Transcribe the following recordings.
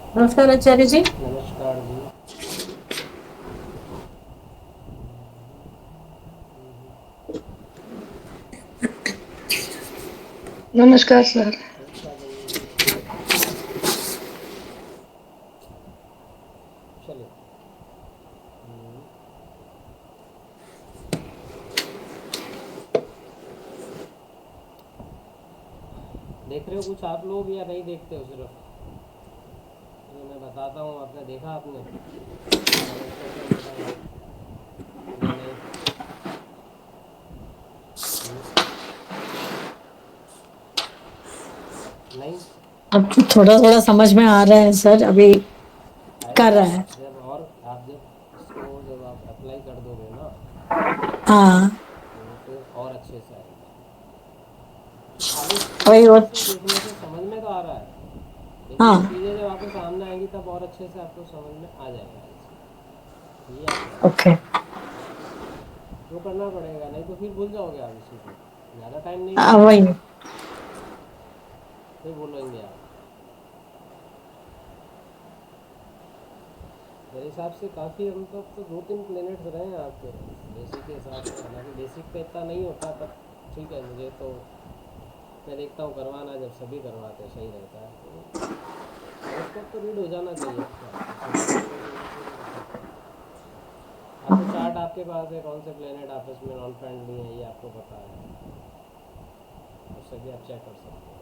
नमस्कार आचार्य जी। नमस्कार जी। नमस्कार सर। नमस्कार बंधु जी। चलिए। देख रहे हो कुछ आप लोग या नहीं देखते हो? सिर्फ जो मैं बताता हूँ आपने देखा, आपने समझ करके बताना या नहीं। हम्म, नहीं अब थोड़ा थोड़ा समझ में आ रहा है सर, अभी कर आएगा। रहा है। जब और आप जब इसको जब आप अप्लाई कर दोगे ना, हाँ। तो फिर और अच्छे से आएगा। खाली वही वो। स्क्रीनशॉट से देखने से समझ में तो आ रहा है, लेकिन वो हाँ। चीज़ें जब आपके सामने आएंगी तब और अच्छे से आपको समझ में आ जाएगा। ये आप ध्यान ओके। रखना। वो करना पड़ेगा, नहीं तो फिर भूल जाओगे आप इसी को। ज़्यादा टाइम नहीं लगेगा, वही। फिर बोलेंगे आप। मेरे हिसाब से काफ़ी, हम तो 2-3 प्लेनेट्स रहे हैं आपके बेसिक के हिसाब से। हालांकि बेसिक पे इतना नहीं होता, पर ठीक है। मुझे तो मैं देखता हूँ करवाना, जब सभी करवाते हैं सही रहता है। तो हॉरोस्कोप तो रीड हो जाना चाहिए आपका, उससे ज़्यादा तो ज़रूरी नहीं है। हाँ, तो चार्ट आपके पास है, कौन से प्लेनेट आपस में नॉन फ्रेंडली हैं ये आपको पता है, उससे भी आप चेक कर सकते हो,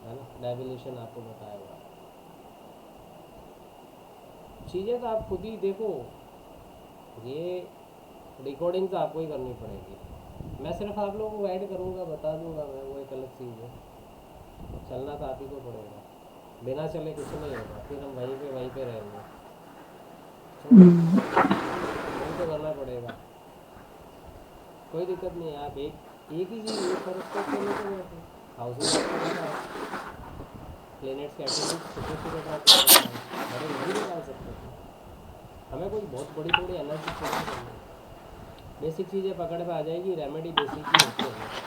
है ना। डाइविलेशन आपको बताया हुआ है। चीज़ें तो आप खुद ही देखो, ये रिकॉर्डिंग तो आपको ही करनी पड़ेगी। मैं सिर्फ आप लोगों को गाइड करूँगा, बता दूँगा मैं, वो एक अलग चीज़ है। चलना तो आप ही को पड़ेगा, बिना चले कुछ नहीं होगा, फिर हम वहीं पे रहेंगे। समझ रहे हम्म। हो? वही तो करना पड़ेगा। कोई दिक्कत नहीं है, आप एक ही चीज़, एक हॉरोस्कोप पे लेके बैठो। हाउसेज आपको पता है, प्लेनेट्स के एट्रीब्यूट्स सिक्योरिटी का आपको पता है, अरे वही निकाल सकते थे। हमें कोई बहुत बड़ी थोड़ी एनालिसिस नहीं करनी है। बेसिक चीज़ें पकड़ पे आ जाएगी, रेमेडी बेसिक ही होती है हमेशा।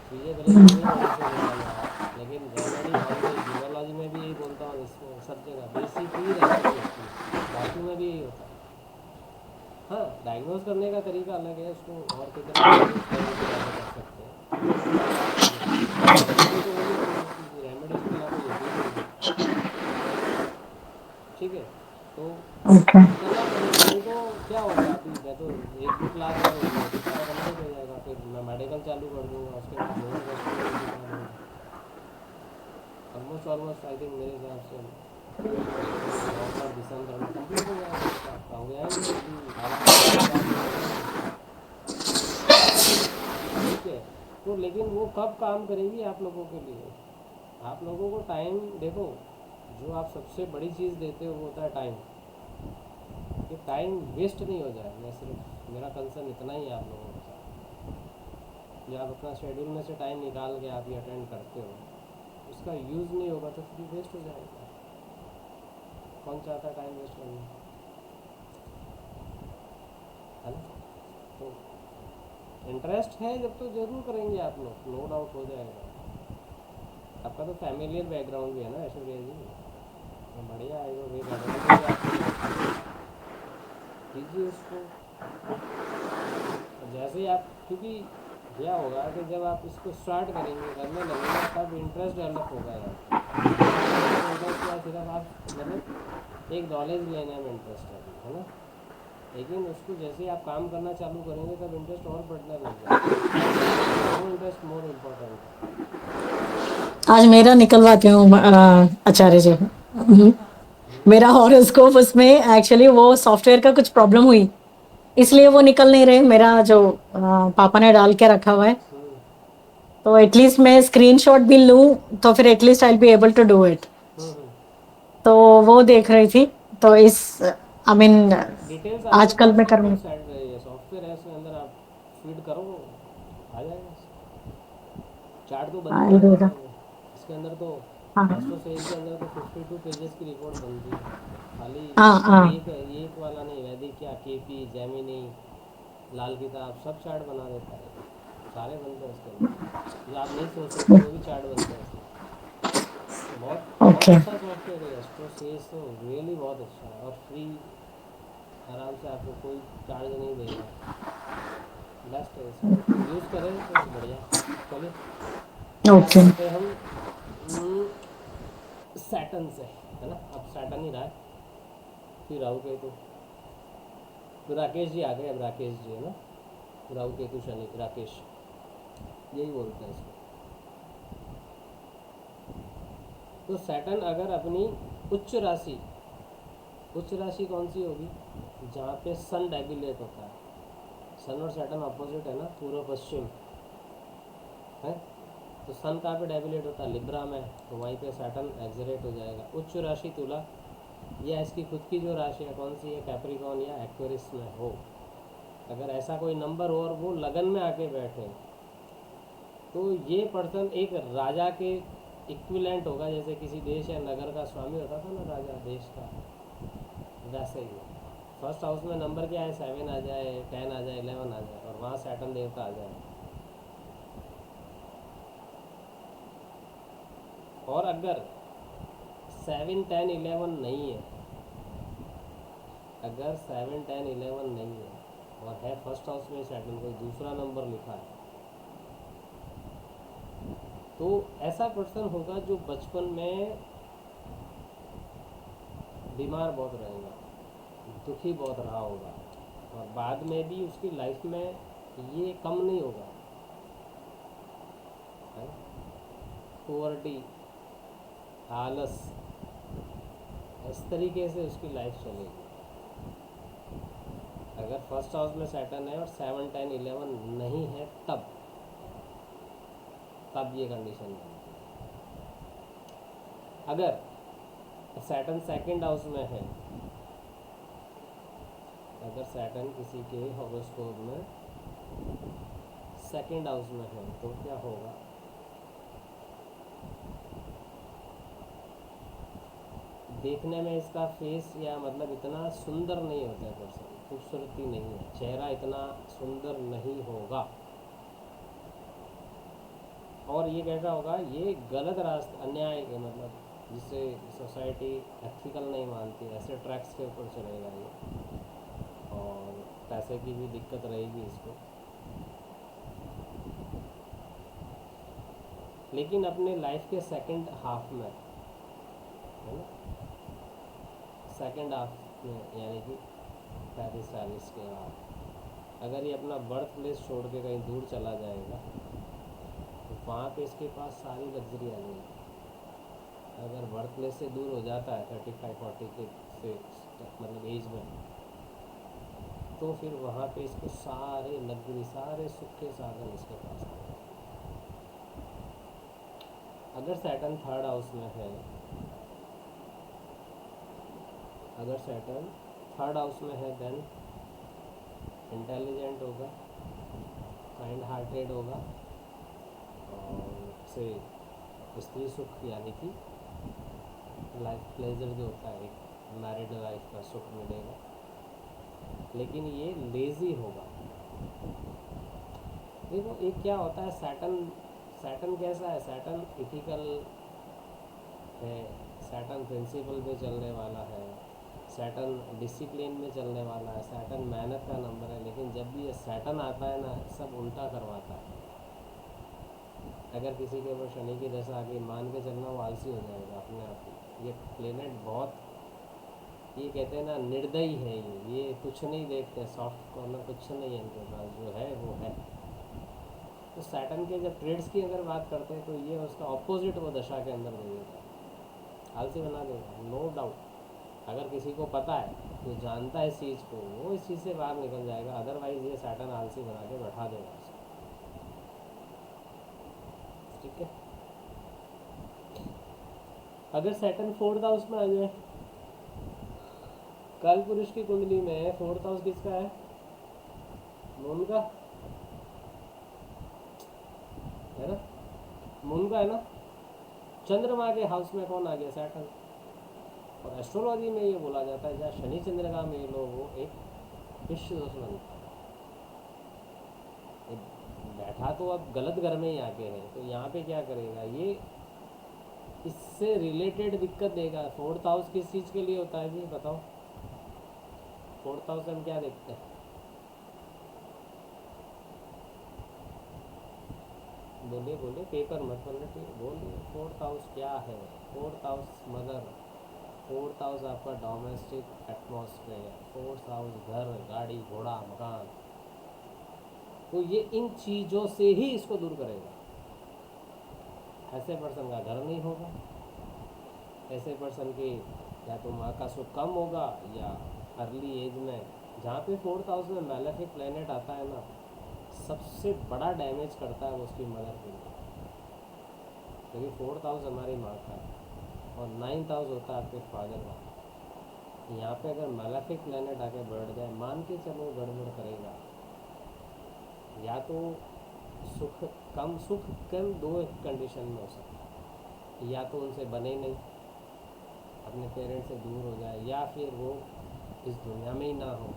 चीज़ें भले जितनी बड़े से ले आना आप, लेकिन रेमेडी वहीं पे, न्यूरोलॉजी में भी यही बोलता हूँ, इसमें सब जगह बेसिक ही रेमेडी होती है। धातु में भी यही होता है। हाँ, डायग्नोज करने का तरीका अलग है, उसको और कितना यूज करके कैसे कर सकते हैं, वो बात अलग है। रेमेडी तो वही होगी, उसकी रेमेडीज के अलावा कोई होती नहीं है। ठीक है, तो ओके। करना पड़ेगा, नहीं तो क्या होगा। अभी मैं तो 1-2 क्लास और होगी, मेरी सारा कंप्लीट हो जाएगा, फिर मैं मेडिकल चालू कर दूंगा, उसके बाद नोज रेस्पिरेटरी सिखा दूंगा। ऑलमोस्ट ऑलमोस्ट आई थिंक मेरे हिसाब से नवंबर दिसंबर में कंप्लीट हो जाएगा आपका। आपका हो जाएंगे अभी, आधा आधे साल तो लगेंगे। ठीक है, तो लेकिन वो कब काम करेगी आप लोगों के लिए? आप लोगों को टाइम देखो, जो आप सबसे बड़ी चीज़ देते हो वो होता है टाइम। कि टाइम वेस्ट नहीं हो जाए, मैं सिर्फ, मेरा कंसर्न इतना ही है आप लोगों के साथ। जब आप अपना शेड्यूल में से टाइम निकाल के आप ये अटेंड करते हो, उसका यूज़ नहीं होगा तो फिर वेस्ट हो जाएगा। कौन चाहता है टाइम वेस्ट करना, है ना। तो इंटरेस्ट है जब तो ज़रूर करेंगे आप लोग, नो डाउट हो जाएगा। आपका तो फैमिलियर बैकग्राउंड भी है ना ऐश्वर्या जी, तो बढ़िया है। वो एक एडवांटेज आपके पास है, कीजिए उसको। और जैसे ही आप, क्योंकि क्या होगा कि जब आप इसको स्टार्ट करेंगे, करने लगेंगे, तब इंटरेस्ट डेवलप होगा यार। अभी तक इंटरेस्ट या सिर्फ आप मतलब एक नॉलेज लेने में इंटरेस्ट है अभी, है ना। लेकिन उसको जैसे ही आप काम करना चालू करेंगे तब इंटरेस्ट और बढ़ने लग जाएगा। नो इंटरेस्ट मोर इम्पोर्टेंट है। आज मेरा निकलवाती हूँ आचार्य जी। मेरा हॉरोस्कोप उसमें एक्चुअली वो सॉफ्टवेयर का कुछ प्रॉब्लम हुई, इसलिए वो निकल नहीं रहे। मेरा जो पापा ने डाल के रखा हुआ है, हम्म तो एटलीस्ट मैं स्क्रीनशॉट भी लूं तो फिर at least I be able to do it. Hmm hmm. तो वो देख रही थी, तो इस आई मीन डिटेल्स आपके आजकल पास मैं सब करूँगी। कुछ सेट रही है, सॉफ्टवेयर है उसके अंदर, आप फीड करो, आ जाएगा। चार्ट तो बन ही आई डू जाएगा दैट। सब। इसके अंदर तो हाँ। एस्ट्रोसेल के अंदर तो 52 पेजेस की रिपोर्ट बनती है। खाली हाँ। हाँ। एक वाला नहीं, वैदिक क्या, केपी, जेमिनी, लाल किताब, सब चार्ट बना देता है। सारे बनते हैं उसके अंदर, जो आप नहीं सोच सकते वो भी चार्ट बनते हैं उसमें। बहुत ओके अच्छा सॉफ्टवेयर है एस्ट्रो सेज, तो रियली बहुत अच्छा है और फ्री, आराम से आपको कोई चार्ज नहीं देगा, बेस्ट है, इसको यूज़ करें तो बढ़िया। चलिए बात ओके करते हैं हम सैटर्न से, है ना, अब सैटर्न ही रहा है, फिर राहु केतु, तो राकेश जी आ गए, अब राकेश जी है ना, राहु केतु शनि राकेश, यही बोलते हैं इसको। तो सैटर्न अगर अपनी उच्च राशि, उच्च राशि कौन सी होगी, जहाँ पे सन डेबिलेट होता है, सन और सैटर्न अपोजिट है ना, पूर्व पश्चिम है, तो सन कहाँ पे डेबिलेट होता है, लिब्रा में, तो वहीं पे सैटर्न एक्सलेट हो जाएगा। उच्च राशि तुला या इसकी खुद की जो राशि है कौन सी है, कैप्रिकॉन या एक्वेरियस में हो, अगर ऐसा कोई नंबर हो और वो लगन में आके बैठे, तो ये पर्सन एक राजा के इक्विलेंट होगा, जैसे किसी देश या नगर का स्वामी होता था ना राजा देश का, वैसे ही। फर्स्ट हाउस में नंबर क्या है, 7 आ जाए, 10 आ जाए, 11 आ जाए, और वहाँ सैटर्न देवता आ जाए। और अगर 7, 10, 11 नहीं है, अगर 7, 10, 11 नहीं है और है फर्स्ट हाउस में सैटर्न, कोई दूसरा नंबर लिखा है, तो ऐसा पर्सन होगा जो बचपन में बीमार बहुत रहेगा, दुखी बहुत रहा होगा, और बाद में भी उसकी लाइफ में ये कम नहीं होगा, है ना, पोवर्टी, आलस, इस तरीके से उसकी लाइफ चलेगी। अगर फर्स्ट हाउस में सैटर्न है और 7, 10, 11 नहीं है, तब ये कंडीशन बनती है। अगर सैटर्न सेकंड हाउस में है, अगर सैटर्न किसी के हॉरोस्कोप में सेकंड हाउस में है, तो क्या होगा, देखने में इसका फेस या मतलब इतना सुंदर नहीं होता है पर्सन, खूबसूरती नहीं है, चेहरा इतना सुंदर नहीं होगा, और ये कैसा होगा, ये गलत रास्ते, अन्याय के मतलब जिसे सोसाइटी एथिकल नहीं मानती, ऐसे ट्रैक्स के ऊपर चलेगा ये, और पैसे की भी दिक्कत रहेगी इसको, लेकिन अपने लाइफ के सेकंड हाफ में, है ना, सेकंड हाफ में यानी कि 35-40 के बाद अगर ये अपना बर्थ प्लेस छोड़ के कहीं दूर चला जाएगा, तो वहाँ पे इसके पास सारी लग्जरी आ जाएगी। अगर बर्थ प्लेस से दूर हो जाता है 35-40 के से मतलब एज में, तो फिर वहाँ पे इसको सारे लग्जरी, सारे सुख के साधन इसके पास आ जाएंगे। अगर सैटर्न थर्ड हाउस में है, अगर सैटर्न थर्ड हाउस में है, देन इंटेलिजेंट होगा, काइंड हार्टेड होगा, और से स्त्री सुख यानी कि लाइफ प्लेजर जो होता है, एक मैरिड लाइफ का सुख मिलेगा, लेकिन ये लेज़ी होगा। देखो एक क्या होता है, सैटर्न, सैटर्न कैसा है, सैटर्न इथिकल है, सैटर्न प्रिंसिपल पे चलने वाला है, सैटर्न डिसिप्लिन में चलने वाला है, सैटर्न मेहनत का नंबर है, लेकिन जब भी ये सैटर्न आता है ना, सब उल्टा करवाता है। अगर किसी के ऊपर शनि की दशा आगे, मान के चलना वो आलसी हो जाएगा अपने आप ही। ये प्लेनेट बहुत, ये कहते हैं ना, निर्दयी है, ये कुछ नहीं देखते, सॉफ्ट कॉर्नर कुछ नहीं है इनके पास, जो है वो है। तो सैटर्न के जब ट्रेड्स की अगर बात करते हैं, तो ये उसका ऑपोजिट वो दशा के अंदर दे देता है, आलसी बना देगा, नो डाउट। अगर किसी को पता है, जो जानता है इस चीज़ को, वो इस चीज़ से बाहर निकल जाएगा, अदरवाइज ये सैटर्न आलसी बना के बैठा देगा उसको, ठीक है। अगर सैटर्न फोर्थ हाउस में आ जाए, काल पुरुष की कुंडली में फोर्थ हाउस किसका है, मून का है ना, मून का है ना, चंद्रमा के हाउस में कौन आ गया, सैटर्न। और एस्ट्रोलॉजी में ये बोला जाता है, जहाँ शनि चंद्र का मेल हो, वो एक विश्व दोष बनता है। बैठा तो अब गलत घर में ही आके है, तो यहाँ पे क्या करेगा, ये इससे रिलेटेड दिक्कत देगा। फोर्थ हाउस किस चीज़ के लिए होता है जी बताओ? फोर्थ हाउस हम क्या देखते हैं? बोलिए बोलिए, पेपर मत पलटिए, बोलिए फोर्थ हाउस क्या है? Fourth house mother, fourth house आपका डोमेस्टिक एटमॉस्फेयर, फोर्थ हाउस घर गाड़ी घोड़ा मकान। तो ये इन चीज़ों से ही इसको दूर करेगा। ऐसे पर्सन का घर नहीं होगा, ऐसे पर्सन की या तो माँ का सुख कम होगा या अर्ली एज में। जहाँ पे फोर्थ हाउस में मैलेफिक प्लेनेट आता है ना, सबसे बड़ा डैमेज करता है वो उसकी मदर के लिए, क्योंकि फोर्थ हाउस हमारी माँ का है और नाइन्थ हाउस होता है आपके फादर का। यहाँ पे अगर मैलेफिक प्लेनेट आके बैठ जाए, मान के चलो गड़बड़ करेगा। या तो सुख कम दो कंडीशन में हो सकता है, या तो उनसे बने नहीं, अपने पेरेंट्स से दूर हो जाए, या फिर वो इस दुनिया में ही ना हो।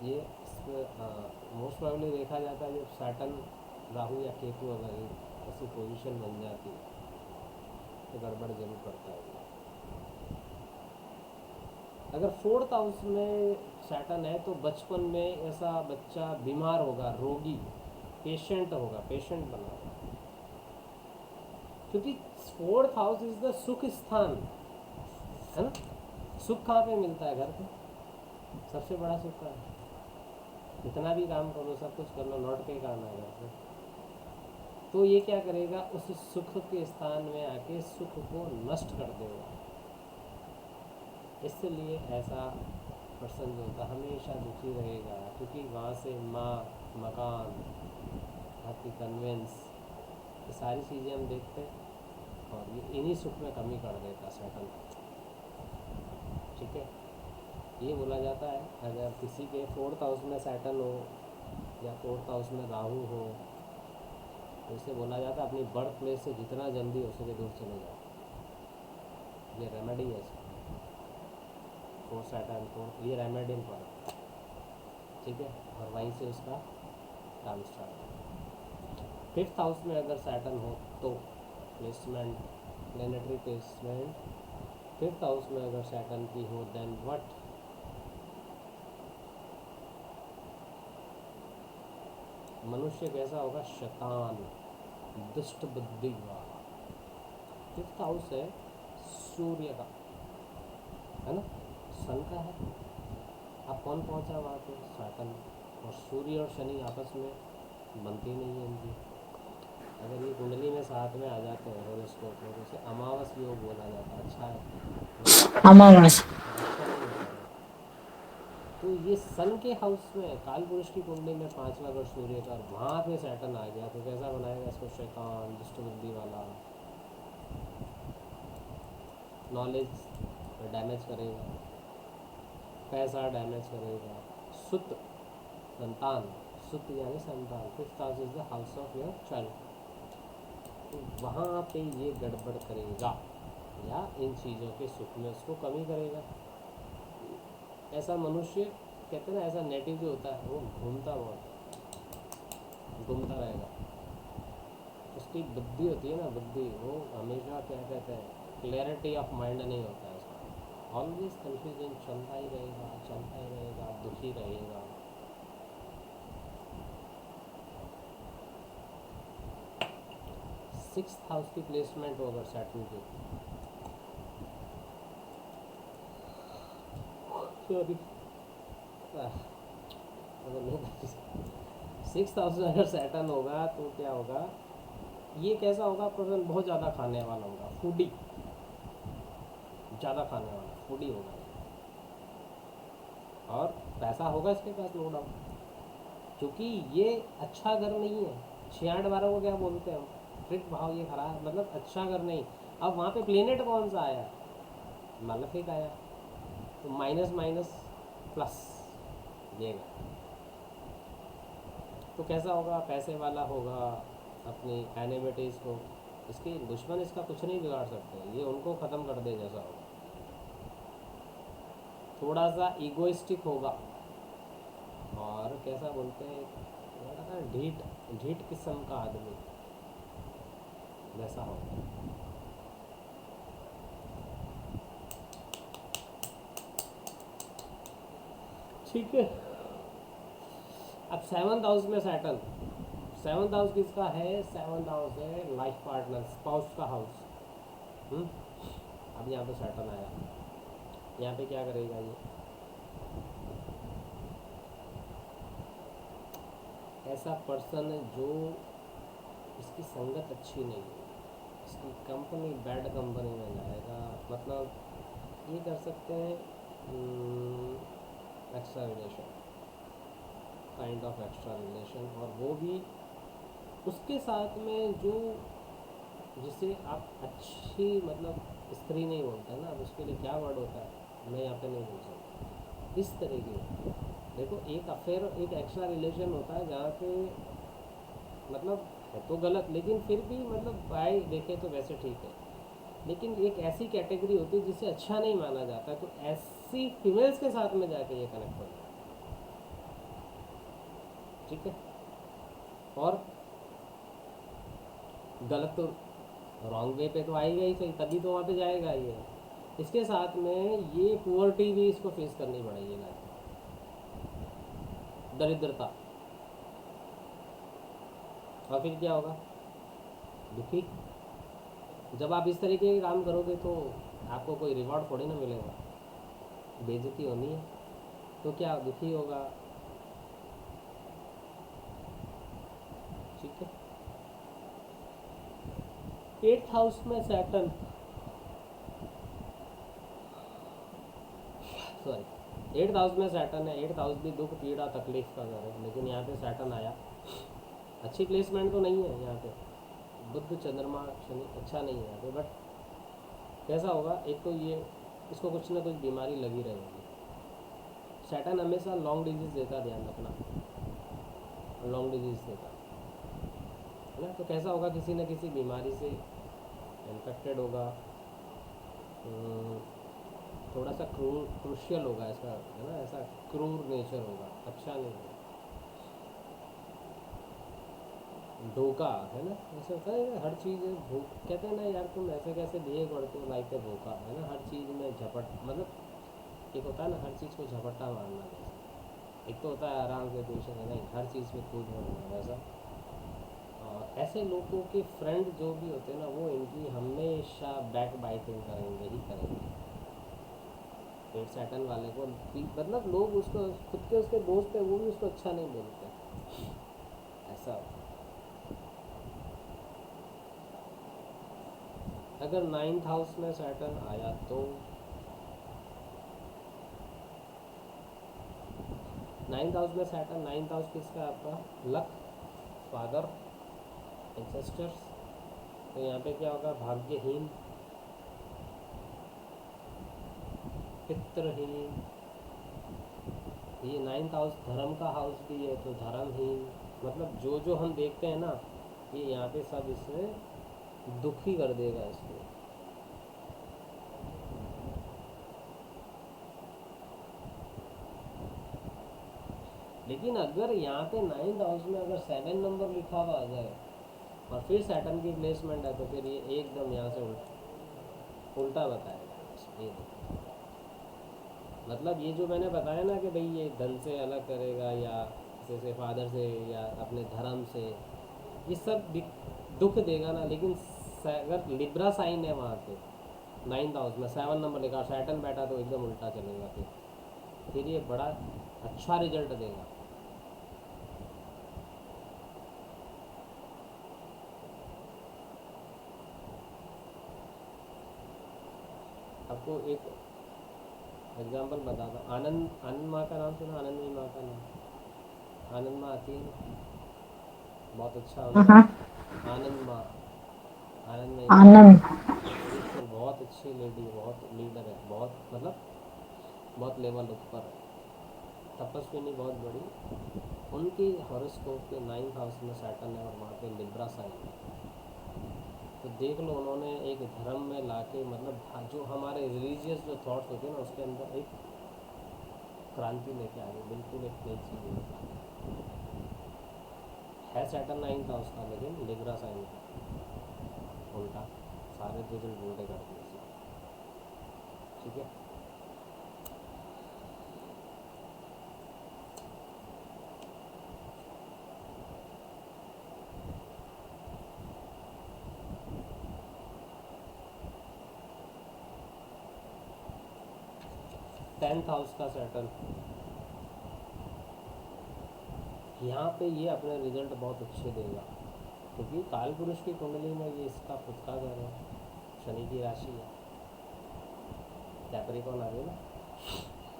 ये मोस्ट प्रॉब्ली देखा जाता है जब सैटर्न राहु या केतु अगर ऐसी पोजीशन बन जाती है तो गड़बड़ जरूर करता है। अगर फोर्थ हाउस में सैटर्न है तो बचपन में ऐसा बच्चा बीमार होगा, रोगी, पेशेंट होगा, पेशेंट बना होगा, क्योंकि फोर्थ हाउस इज द सुख स्थान है ना। सुख कहाँ पे मिलता है? घर पे। सबसे बड़ा सुख कहाँ है? कितना भी काम करो, सब कुछ कर लो, लौट के काम आएगा घर पे। तो ये क्या करेगा? उस सुख के स्थान में आके सुख को नष्ट कर देगा। इसलिए ऐसा पर्सन जो होता है हमेशा दुखी रहेगा, क्योंकि वहाँ से माँ, मकान, आपकी कन्वेंस, ये सारी चीज़ें हम देखते हैं और ये इन्हीं सुख में कमी कर देता सैटर्न। ठीक है, ये बोला जाता है अगर किसी के फोर्थ हाउस में सैटर्न हो या फोर्थ हाउस में राहु हो तो इसे बोला जाता है अपनी बर्थ प्लेस से जितना जल्दी हो सके दूर चले जाओ। ये रेमेडी है फोर्थ सैटर्न, फोर्थ, ये रेमेडी पर। ठीक है, और वहीं से उसका काम स्टार्ट। फिफ्थ हाउस में अगर सैटर्न हो तो placement, planetary placement fifth house में अगर सैटर्न की हो देन व्हाट? मनुष्य कैसा होगा? शैतान, दुष्ट बुद्धि वाला। फिफ्थ हाउस है सूर्य का, है ना, सन का है। अब कौन पहुंचा वहाँ पे? सैटर्न। और सूर्य और शनि आपस में बनती नहीं है इनकी। अगर ये कुंडली में साथ में आ जाते हैं हॉरोस्कोप में, उसे अमावस योग बोला जाता है। अच्छा है, अमावस। अच्छा नहीं होता है। तो ये सन के हाउस में काल पुरुष की कुंडली में पांचवा घर सूर्य का, वहाँ पे सैटर्न आ गया तो कैसा बनाएगा इसको? शैतान, दुष्ट बुद्धि वाला, नॉलेज डैमेज करेगा, पैसा डैमेज करेगा, सुत संतान, सुत यानी संतान। Fifth house is the house of your child. तो वहाँ पे ये गड़बड़ करेगा या इन चीज़ों के सुख में उसको कमी करेगा। ऐसा मनुष्य कहते हैं ना, ऐसा नेटिव जो होता है वो घूमता बहुत है, घूमता रहेगा। उसकी बुद्धि होती है ना, बुद्धि, वो हमेशा क्या कहते हैं, क्लैरिटी ऑफ माइंड नहीं होता है उसका। ऑलवेज कन्फ्यूजन चलता ही रहेगा, चलता ही रहेगा, दुखी रहेगा। सिक्स्थ हाउस की प्लेसमेंट हो अगर सैटर्न की, सॉरी, सिक्स्थ हाउस में अगर सैटर्न होगा तो क्या होगा? ये कैसा होगा? पर्सन बहुत ज़्यादा खाने वाला होगा, फूडी, ज़्यादा खाने वाला फूडी होगा। और पैसा होगा इसके पास, नो डाउट, क्योंकि ये अच्छा घर नहीं है। 6-8-12 को क्या बोलते हैं हम? ट्रिक भाव। ये खराब, मतलब अच्छा घर नहीं। अब वहाँ पे प्लेनेट कौन सा आया? मालेफिक आया, तो माइनस माइनस प्लस देगा। तो कैसा होगा? पैसे वाला होगा, अपनी एनिमिटीज़ को, इसके दुश्मन इसका कुछ नहीं बिगाड़ सकते, ये उनको ख़त्म कर दे जैसा होगा। थोड़ा सा ईगोइस्टिक होगा और कैसा बोलते हैं, थोड़ा सा ढीठ ढीठ किस्म का आदमी वैसा होगा। ठीक है। अब 7th हाउस में सैटर्न, 7th हाउस किसका है? 7th हाउस है लाइफ पार्टनर, स्पाउस का हाउस। अब यहाँ पे सैटर्न आया, यहाँ पे क्या करेगा ये? ऐसा पर्सन है जो, इसकी संगत अच्छी नहीं है, इसकी कंपनी बैड कंपनी में जाएगा। मतलब ये कर सकते हैं extra relation, kind of extra relation, और वो भी उसके साथ में जो, जिसे आप अच्छी मतलब स्त्री नहीं बोलते ना, अब उसके लिए क्या वर्ड होता है मैं यहाँ पे नहीं बोल सकता, इस तरह की। देखो एक अफेयर, एक एक्स्ट्रा रिलेशन होता है जहाँ पे मतलब है तो गलत, लेकिन फिर भी मतलब बाय देखे तो वैसे ठीक है, लेकिन एक ऐसी कैटेगरी होती है जिसे अच्छा नहीं माना जाता, तो ऐसी फीमेल्स के साथ में जाके ये कनेक्ट हो जाए, ठीक है। और गलत तो रॉन्ग वे पे तो आएगा ही सही, तभी तो वहाँ पे जाएगा ये। इसके साथ में ये पुअर्टी भी इसको फेस करनी पड़ेगी लाइफ में, दरिद्रता, और फिर क्या होगा? दुखी। जब आप इस तरीके के काम करोगे तो आपको कोई रिवॉर्ड थोड़ी ना मिलेगा, बेइज्जती होनी है, तो क्या दुखी होगा, ठीक है। 8th हाउस में सैटर्न, सॉरी 8th हाउस में सैटर्न है। 8th हाउस भी दुख पीड़ा तकलीफ का घर है, लेकिन यहाँ पे सैटर्न आया, अच्छी प्लेसमेंट तो नहीं है यहाँ पे, बुध चंद्रमा शनि अच्छा नहीं है यहाँ पे, बट कैसा होगा? एक तो ये इसको कुछ ना कुछ बीमारी लगी रहेगी। सैटर्न हमेशा लॉन्ग डिजीज देता, ध्यान रखना, लॉन्ग डिजीज देता है ना। तो कैसा होगा? किसी न किसी बीमारी से इन्फेक्टेड होगा, थोड़ा सा क्रूशियल होगा ऐसा, है ना, ऐसा क्रूर नेचर होगा, अच्छा नहीं होगा, धोखा, है ना, ऐसा होता है हर चीज़ कहते हैं ना यार तुम ऐसे कैसे बिहेव करते हो, लाइक धोखा, है ना, हर चीज़ में झपट, मतलब एक होता है ना हर चीज़ को झपट्टा मारना, जैसे एक तो होता है आराम से ट्यूशन, है नहीं, हर चीज़ में कूद मारना वैसा। और ऐसे लोगों के फ्रेंड जो भी होते हैं ना, वो इनकी हमेशा बैक बाइटिंग करेंगे ही करेंगे। पेट सैटन वाले को मतलब लोग उसको, खुद के उसके दोस्त है वो भी उसको अच्छा नहीं बोलते, ऐसा होता है। अगर 9th हाउस में सैटर्न आया तो 9th हाउस में सैटर्न, 9th हाउस किसका है आपका? Luck, father, ancestors. तो यहाँ पे क्या होगा? भाग्यहीन, पितृहीन। ये 9th हाउस धर्म का हाउस भी है, तो धर्महीन, मतलब जो जो हम देखते हैं ना, ये यहाँ पे सब इसमें दुखी कर देगा इसको। लेकिन अगर यहाँ पे 9th हाउस में अगर 7 नंबर लिखा हुआ आ जाए और फिर सैटर्न की प्लेसमेंट है, तो फिर ये एकदम यहाँ से उल्टा बताएगा ये। मतलब ये जो मैंने बताया ना कि भाई ये धन से अलग करेगा, या जैसे फादर से, या अपने धर्म से, ये सब दुख देगा ना, लेकिन अगर लिब्रा साइन है वहाँ पे 9th हाउस में 7 नंबर लिखा, सैटर्न बैठा, तो एकदम उल्टा चलेगा, फिर ये बड़ा अच्छा रिजल्ट देगा। आपको एक एग्जांपल बताता हूँ। आनंद माँ का नाम सुना? आनंदमयी माँ का नाम, आनंद माँ आती है ना, बहुत अच्छा उनका आनंद माँ, आनंदमयी माँ, आनंद। स्पिरिचुअल, बहुत अच्छी लेडी, बहुत लीडर है, बहुत मतलब बहुत लेवल ऊपर है, तपस्विनी बहुत बड़ी। उनकी हॉरोस्कोप के 9th हाउस में सैटर्न है और वहाँ पे लिब्रा साइन है। तो देख लो उन्होंने एक धर्म में लाके, मतलब जो हमारे रिलीजियस जो थॉट्स होते हैं ना, उसके अंदर एक क्रांति लेके आ गए, बिल्कुल एक नई चीज़ लेके आ गए। है सैटर्न 9th हाउस का, लेकिन लिब्रा साइन का, उल्टा सारे रिजल्ट उल्टे कर दिए इसने, ठीक है। 10th हाउस का सैटर्न, यहाँ पे ये अपने रिजल्ट बहुत अच्छे देगा, क्योंकि काल पुरुष की कुंडली में ये इसका खुद का घर है, शनि की राशि है, कैप्रिकॉन आ गई ना,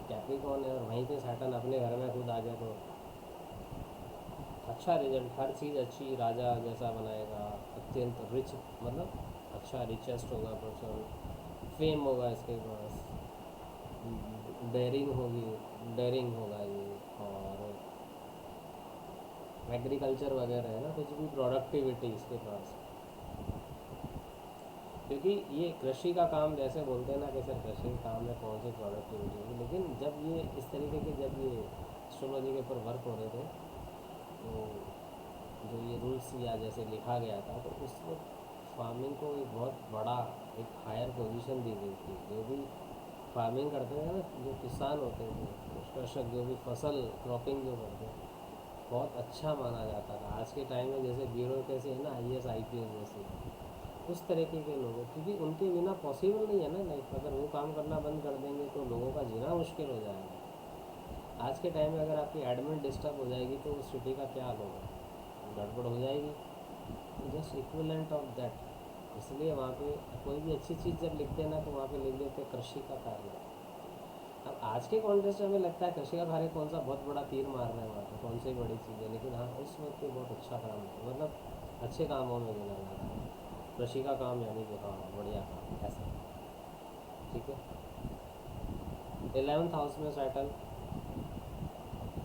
कैप्रिकॉन है, और वहीं पे सैटर्न अपने घर में खुद आ गया, तो अच्छा रिजल्ट, हर चीज़ अच्छी, राजा जैसा बनाएगा, अत्यंत रिच, मतलब अच्छा रिचेस्ट होगा पर्सन, फेम होगा इसके पास, डेयरिंग होगी, डेयरिंग होगा ये, और एग्रीकल्चर वगैरह है ना, कुछ भी प्रोडक्टिविटी इसके पास, क्योंकि ये कृषि का काम जैसे बोलते हैं ना कि सर कृषि के काम में कौन सी प्रोडक्टिविटी होगी, लेकिन जब ये इस तरीके के जब ये एस्ट्रोलॉजी के ऊपर वर्क हो रहे थे, तो जो ये रूल्स या जैसे लिखा गया था, तो उस वक्त फार्मिंग को एक बहुत बड़ा एक हायर पोजीशन दी गई थी। जो भी फार्मिंग करते हैं ना, जो किसान होते थे, कृषक, जो भी फसल क्रॉपिंग जो करते हैं, बहुत अच्छा माना जाता था। आज के टाइम में जैसे ब्यूरोक्रेसी है ना, IAS IPS जैसे, उस तरीके के लोगों, क्योंकि उनके बिना पॉसिबल नहीं है ना लाइफ, अगर वो काम करना बंद कर देंगे तो लोगों का जीना मुश्किल हो जाएगा। आज के टाइम में अगर आपकी एडमिट डिस्टर्ब हो जाएगी तो उस सिटी का क्या हाल होगा, गड़बड़ हो जाएगी। जस्ट इक्विवेलेंट ऑफ दैट, इसलिए वहाँ पे कोई भी अच्छी चीज़ जब लिखते हैं ना, तो वहाँ पे लिख देते हैं कृषि का कार्य। अब आज के कॉन्टेक्स्ट में हमें लगता है कृषि का कार्य कौन सा बहुत बड़ा तीर मार रहे हैं वहाँ पे, कौन सी बड़ी चीज़ है, लेकिन हाँ उस वक्त पे बहुत अच्छा काम है, मतलब अच्छे कामों में गिना जाता है कृषि का काम, यानी कि हाँ बढ़िया काम ऐसा, ठीक है। 11th हाउस में सैटर्न,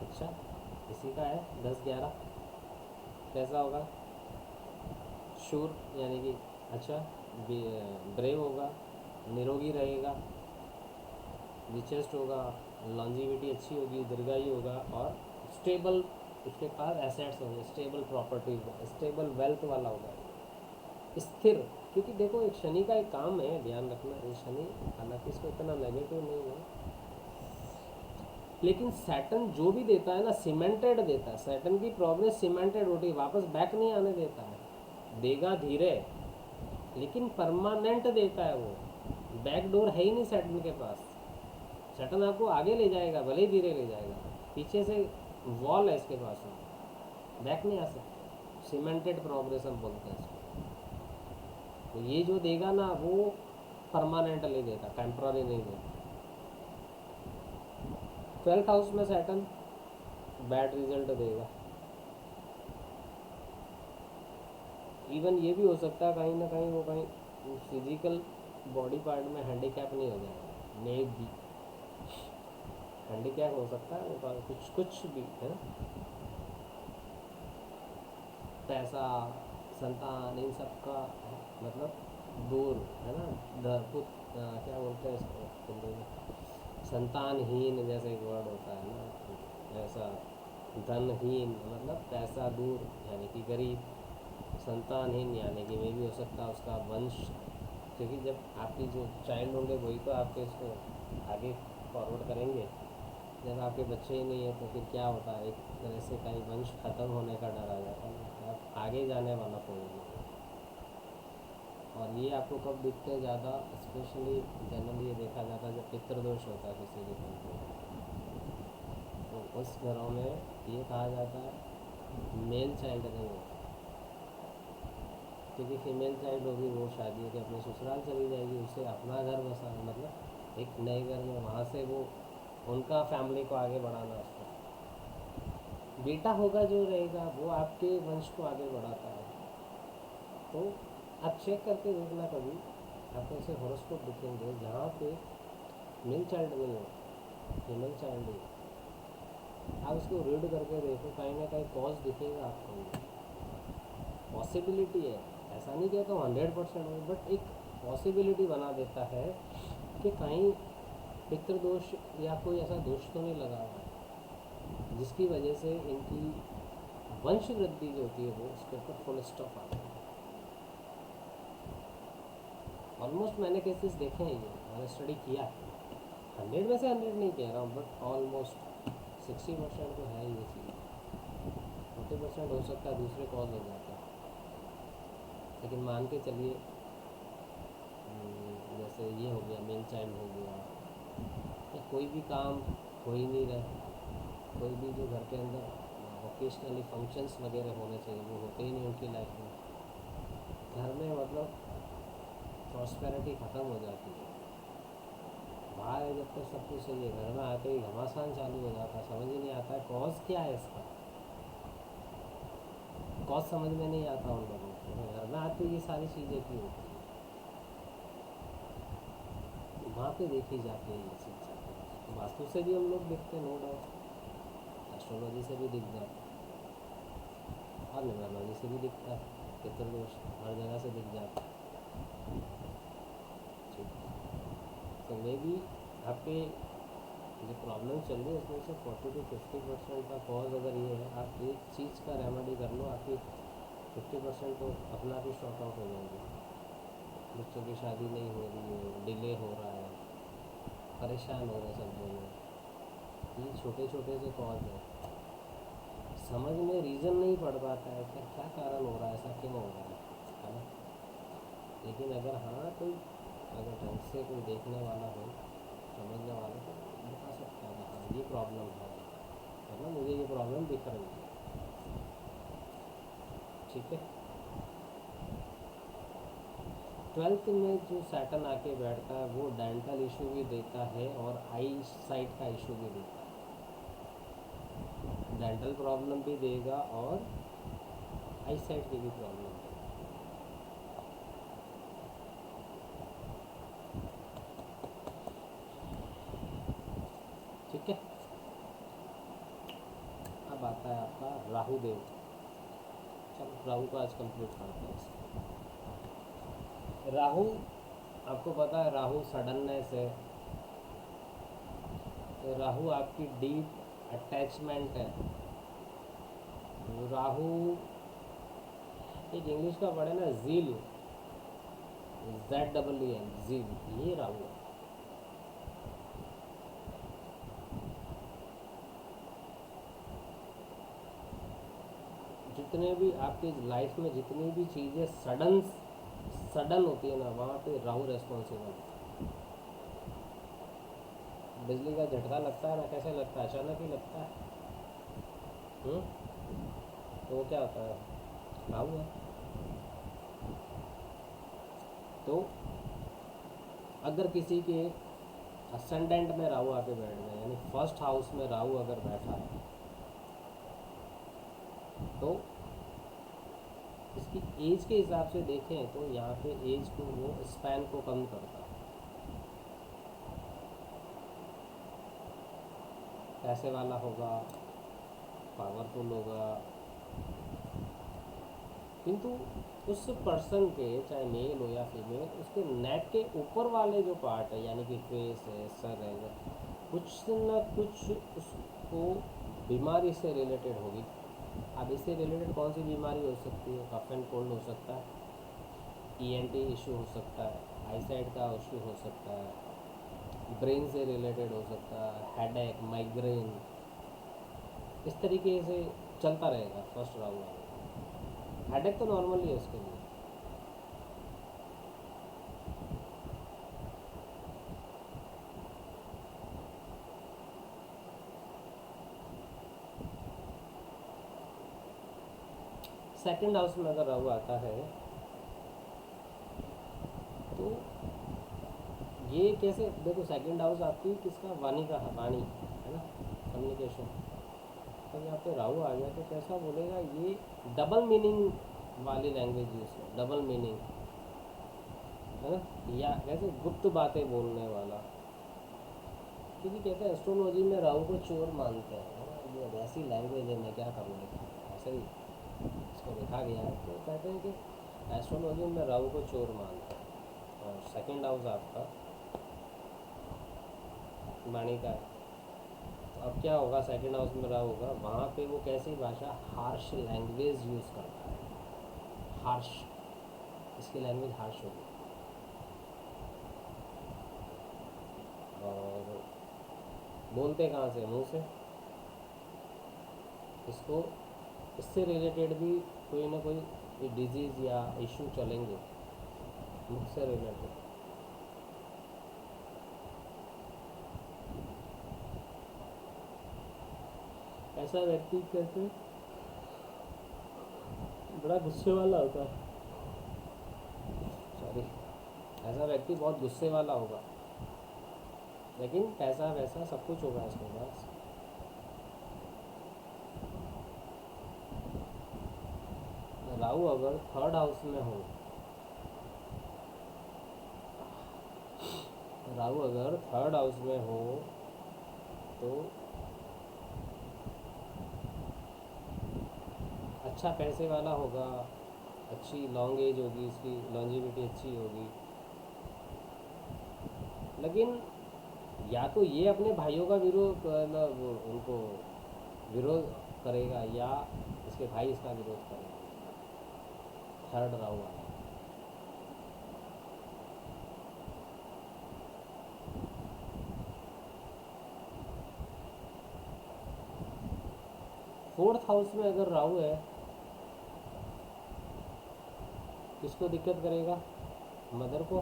अच्छा इसी का है 10-11, कैसा होगा, शूर, यानी कि अच्छा ब्रेव होगा, निरोगी रहेगा, रिचेस्ट होगा, लॉन्जिविटी अच्छी होगी, दीर्घायु होगा, और स्टेबल उसके पास एसेट्स होंगे, स्टेबल प्रॉपर्टी, स्टेबल वेल्थ वाला होगा, स्थिर। क्योंकि देखो एक शनि का एक काम है, ध्यान रखना, ये शनि हालांकि इसको इतना नेगेटिव नहीं है, लेकिन सैटर्न जो भी देता है ना सीमेंटेड देता है, सैटर्न की प्रोग्रेस सीमेंटेड होती है, वापस बैक नहीं आने देता है, देगा धीरे लेकिन परमानेंट देता है वो, बैक डोर है ही नहीं सैटर्न के पास। सैटर्न आपको आगे ले जाएगा, भले ही धीरे ले जाएगा, पीछे से वॉल है इसके पास में, बैक नहीं आ सकता, सीमेंटेड प्रोग्रेस हम बोलते हैं इसको। तो ये जो देगा ना वो परमानेंटली देता, टेम्पररी नहीं देता। 12th हाउस में सैटर्न बैड रिजल्ट देगा, इवन ये भी हो सकता है कहीं ना कहीं वो कहीं फिजिकल बॉडी पार्ट में हैंडीकैप नहीं हो जाएगा, मे भी हैंडीकैप हो सकता है वो, कुछ भी है ना, पैसा, संतान, इन सब का मतलब दूर है ना, क्या बोलते हैं इसको हिंदी में, संतानहीन जैसे एक वर्ड होता है ना, ऐसा धनहीन मतलब पैसा दूर, यानी कि गरीब, संतानहीन यानी कि मे भी हो सकता है उसका वंश, क्योंकि जब आपकी जो चाइल्ड होंगे वही तो आपके इसको आगे फॉरवर्ड करेंगे, जब आपके बच्चे ही नहीं है तो फिर क्या होता है, एक तरह से कहीं वंश खत्म होने का डर आ जाता है, आप आगे जाने वाला कोई नहीं। और ये आपको कब दिखते हैं ज़्यादा, स्पेशली जनरली ये देखा जाता है जब पितृदोष होता है किसी के घर में, तो उस घरों में ये कहा जाता है मेल चाइल्ड नहीं होता, क्योंकि फीमेल चाइल्ड होगी वो शादी होकर अपने ससुराल चली जाएगी, उसे अपना घर बसा, मतलब एक नए घर में, वहाँ से वो उनका फैमिली को आगे बढ़ाना, उसको बेटा होगा जो रहेगा वो आपके वंश को आगे बढ़ाता है। तो आप चेक करके देखना कभी, आपको ऐसे हॉरोस्कोप दिखेंगे जहाँ पे मेल चाइल्ड नहीं हो, फीमेल चाइल्ड ही, आप उसको रीड करके देखो, कहीं ना कहीं कॉज दिखेगा आपको, पॉसिबिलिटी है, ऐसा नहीं कहता 100% हो, बट एक पॉसिबिलिटी बना देता है कि कहीं पितृदोष या कोई ऐसा दोष तो नहीं लगा हुआ है जिसकी वजह से इनकी वंश वृद्धि जो होती है वो उसके ऊपर फुल स्टॉप आता है। ऑलमोस्ट मैंने केसेस देखे हैं, ये मैंने स्टडी किया, 100 में से 100 नहीं कह रहा हूँ, बट ऑलमोस्ट 60% तो है ये चीज़, 40% हो सकता है दूसरे कॉज हो जाता है, लेकिन मान के चलिए जैसे ये हो गया मेल चाइल्ड हो गया, या कोई भी काम हो ही नहीं रहा, कोई भी जो घर के अंदर ओकेशनली फंक्शंस वगैरह होने चाहिए वो होते ही नहीं उनकी लाइफ में। घर में मतलब प्रॉस्पेरिटी ख़त्म हो जाती है। बाहर है जब तक सब कुछ सही है, घर में आते ही घमासान चालू हो जाता है, समझ ही नहीं आता है कॉज क्या है इसका। कॉज समझ में नहीं आता उन लोगों को, घर में आते ही ये सारी चीज़ें क्यों होती है, वहाँ पे देखी जाती है ये चीज़। वास्तु से भी हम लोग देखते हैं, नो डाउट, एस्ट्रोलॉजी से भी दिख जाता है और न्यूमरोलॉजी से भी दिखता है, पितृदोष हर जगह से दिख जाता है। ठीक है, तो मे भी आपके जो प्रॉब्लम चल रही है उसमें से 40 to 50% का कॉज अगर ये है, आप एक चीज़ का रेमेडी कर लो, आपकी 50% तो अपना भी शॉर्ट आउट हो जाएगी। बच्चों की शादी नहीं हो रही है, डिले हो रहा है, परेशान हो रहे सब लोग, ये छोटे छोटे से कॉज हैं, समझ में रीज़न नहीं पड़ पाता है कि क्या कारण हो रहा है, ऐसा क्यों हो रहा है ना। लेकिन अगर हाँ कोई अगर ढंग से कोई देखने वाला हो, समझने वाला तो बता सकता है कि हाँ ये प्रॉब्लम है ना, मुझे ये प्रॉब्लम दिख रही है। ठीक है, 12th में जो सैटर्न आके बैठता है वो डेंटल इशू भी देता है और आई साइट का इशू भी देता है। डेंटल प्रॉब्लम भी देगा और आई साइट की भी प्रॉब्लम देगा। ठीक है, अब आता है आपका राहु देव। चलो राहु को आज कंप्लीट करते हैं। राहु, आपको पता है राहु सडननेस है, तो राहु आपकी डीप अटैचमेंट है। राहु एक इंग्लिश का पढ़े ना, जील, ZEEL, जील, ये राहु है। जितने भी आपकी लाइफ में जितनी भी चीज़ें सडन होती है ना, वहाँ पे राहु रेस्पॉन्सिबल है। बिजली का झटका लगता है ना, कैसे लगता है, अचानक ही लगता है। तो वो क्या होता है, राहु है। तो अगर किसी के असेंडेंट में राहु आके बैठ गए, यानी फर्स्ट हाउस में राहु अगर बैठा है, तो इसकी एज के हिसाब से देखें तो यहाँ पे एज को वो स्पैन को कम करता है। पैसे वाला होगा, पावरफुल होगा, किंतु उस पर्सन के, चाहे मेल हो या फीमेल, उसके नेक के ऊपर वाले जो पार्ट है, यानी कि फेस है, सर है, कुछ न कुछ उसको बीमारी से रिलेटेड होगी। अब इससे रिलेटेड कौन सी बीमारी हो सकती है, कफ एंड कोल्ड हो सकता है, ENT इशू हो सकता है, आईसाइट का इशू हो सकता है, ब्रेन से रिलेटेड हो सकता है, हेडेक, माइग्रेन, इस तरीके से चलता रहेगा फर्स्ट राउंड। हेडेक तो नॉर्मली है उसके लिए। सेकंड हाउस में अगर राहु आता है तो ये कैसे, देखो सेकंड हाउस आपकी किसका, वाणी का है, वाणी है ना, कम्युनिकेशन। तो यहाँ पे राहु आ गया तो कैसा बोलेगा, ये डबल मीनिंग वाली लैंग्वेज यूज है, डबल मीनिंग है ना, या कैसे गुप्त बातें बोलने वाला। क्योंकि कहते हैं एस्ट्रोलॉजी में राहु को चोर मानते हैं, है ना, ये वैसी लैंग्वेज है, मैं क्या करूँ, ऐसे ही इसको लिखा गया है। तो कहते हैं कि एस्ट्रोलॉजी में राहु को चोर मानते हैं। और सेकंड हाउस आपका वाणी का है, तो अब क्या होगा, सेकंड हाउस में राहु होगा, वहाँ पे वो कैसी भाषा, हार्श लैंग्वेज यूज़ करता है, हार्श, इसकी लैंग्वेज हार्श होगी। और बोलते कहाँ से, मुंह से। इसको इससे रिलेटेड भी कोई ना कोई डिजीज़ या इशू चलेंगे, मुख से रिलेटेड। ऐसा व्यक्ति कहते बड़ा गुस्से वाला होता है, सॉरी, ऐसा व्यक्ति बहुत गुस्से वाला होगा, लेकिन पैसा वैसा सब कुछ होगा इसके पास। राहु अगर थर्ड हाउस में हो, राहु अगर थर्ड हाउस में हो तो अच्छा पैसे वाला होगा, अच्छी लॉन्ग एज होगी, इसकी लॉन्जिविटी अच्छी होगी। लेकिन या तो ये अपने भाइयों का विरोध मतलब उनको विरोध करेगा, या इसके भाई इसका विरोध करेगा। थर्ड राहु वाला फोर्थ हाउस में अगर राहु है, किसको दिक्कत करेगा? मदर को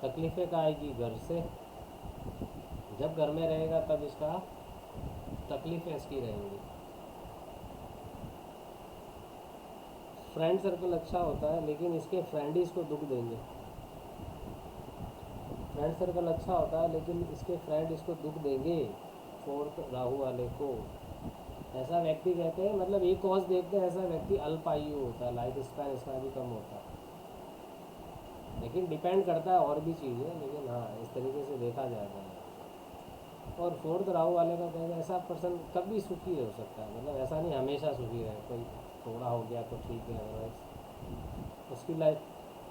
तकलीफ़ें का आएगी घर से। जब घर में रहेगा तब इसका तकलीफ़ें इसकी रहेंगी। फ्रेंड सर्कल अच्छा होता है, लेकिन इसके फ्रेंड ही इसको दुख देंगे। फ्रेंड सर्कल अच्छा होता है, लेकिन इसके फ्रेंड इसको दुख देंगे। फोर्थ राहु वाले को ऐसा व्यक्ति कहते हैं, मतलब एक कॉज देखते हैं, ऐसा व्यक्ति अल्पायु होता है, लाइफ स्पैन इसका भी कम होता है। लेकिन डिपेंड करता है और भी चीज़ें, लेकिन हाँ इस तरीके से देखा जाता है। और फोर्थ राहु वाले का कहते हैं ऐसा पर्सन कभी सुखी हो सकता है, मतलब ऐसा नहीं हमेशा सुखी रहे, कोई थोड़ा हो गया तो ठीक है, अदरवाइज उसकी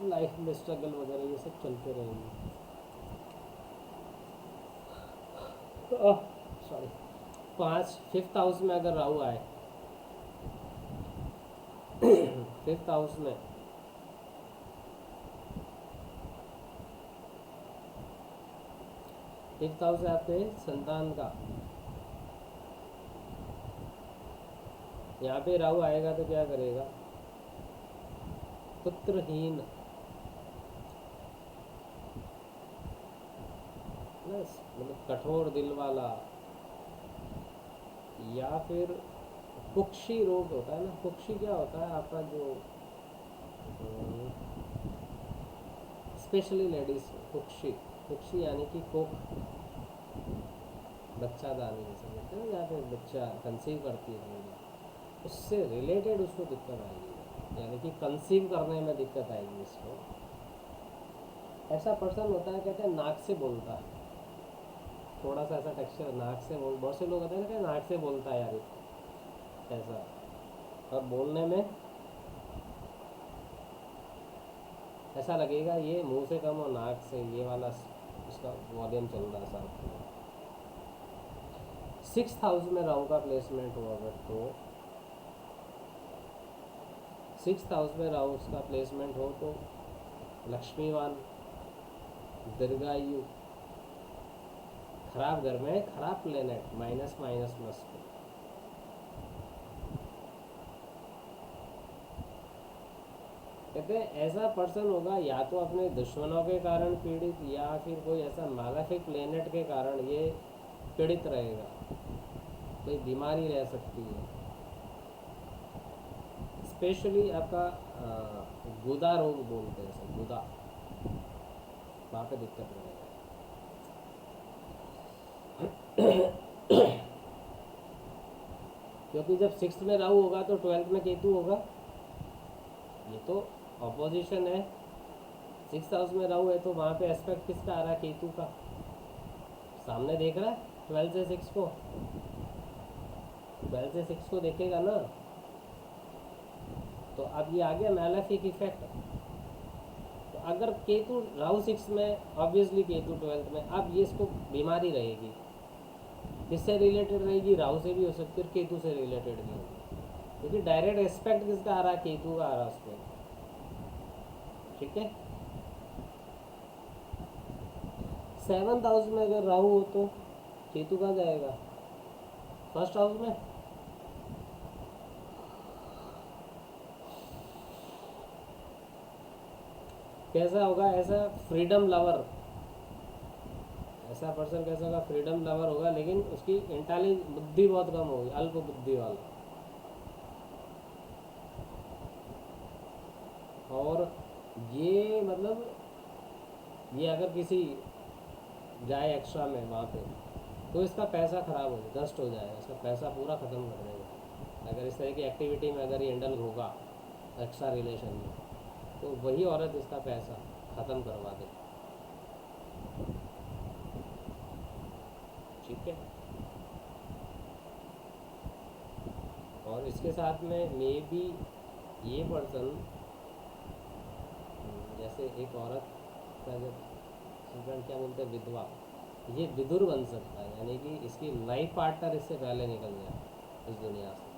लाइफ में स्ट्रगल वगैरह ये सब चलते रहेंगे। सॉरी, 5th हाउस में अगर राहु आए, 5th हाउस में फिफ्थ हाउस है आपके संतान का, यहाँ पे राहु आएगा तो क्या करेगा? पुत्रहीन, मतलब कठोर दिल वाला, या फिर कुक्षी रोग होता है ना। कुक्षी क्या होता है? आपका जो स्पेशली लेडीज, कुक्षी, कुक्षी यानी कि कोख, बच्चा दानी जैसे कहते हैं, या फिर बच्चा कंसीव करती है, उससे रिलेटेड उसको दिक्कत आएगी, यानी कि कंसीव करने में दिक्कत आएगी इसको। ऐसा पर्सन होता है, कहते हैं नाक से बोलता है, थोड़ा सा ऐसा टेक्सचर नाक से बोल, बहुत से लोग कहते हैं ना कि नाक से बोलता है यार, ऐसा। और बोलने में ऐसा लगेगा ये मुंह से कम और नाक से, ये वाला इसका वॉल्यूम चल रहा है साथ में। 6th हाउस में राहु का प्लेसमेंट हुआ अगर तो 6th हाउस में राहु का प्लेसमेंट हो तो लक्ष्मीवान, दीर्घायु। खराब घर में खराब प्लेनेट, माइनस माइनस प्लस पे। कहते हैं ऐसा पर्सन होगा या तो अपने दुश्मनों के कारण पीड़ित, या फिर कोई ऐसा मालेफिक प्लेनेट के कारण ये पीड़ित रहेगा, कोई बीमारी रह सकती है। स्पेशली आपका गुदा रोग बोलते हैं सर, गुदा, वहाँ पे दिक्कत रहेगा। क्योंकि जब 6th में राहु होगा तो 12th में केतु होगा, ये तो ऑपोजिशन है। 6th हाउस में राहु है तो वहाँ पे एस्पेक्ट किसका आ रहा है? केतु का। सामने देख रहा है 12 से 6 को, 12 से 6 को देखेगा ना, तो अब ये आ गया मैलेफिक इफेक्ट। तो अगर केतु राहु 6 में, ऑब्वियसली केतु 12th में, अब ये इसको बीमारी रहेगी। किससे रिलेटेड रहेगी? राहु से भी हो सकती है, केतु से रिलेटेड भी होगी, क्योंकि डायरेक्ट एस्पेक्ट किसका आ रहा है? केतु का आ रहा है उस पर। ठीक है। 7th हाउस में अगर राहु हो तो केतु कहाँ जाएगा? 1st हाउस में। कैसा होगा? ऐसा फ्रीडम लवर, ऐसा पर्सन कैसा होगा, फ्रीडम लवर होगा, लेकिन उसकी इंटेलिजेंस बुद्धि बहुत कम होगी, अल्प बुद्धि वाला। और ये मतलब ये अगर किसी जाए एक्स्ट्रा में वहाँ पे, तो इसका पैसा ख़राब हो जाए, नष्ट हो जाएगा, इसका पैसा पूरा ख़त्म कर देगा। अगर इस तरह की एक्टिविटी में अगर ये हैंडल होगा एक्स्ट्रा रिलेशन में, तो वही औरत इसका पैसा ख़त्म करवा दे। ठीक है। और इसके साथ में मे बी ये पर्सन, जैसे एक औरत का जब हस्बैंड क्या बोलते हैं, विधवा, ये विधुर बन सकता है, यानी कि इसकी लाइफ पार्टनर इससे पहले निकल जाए इस दुनिया से।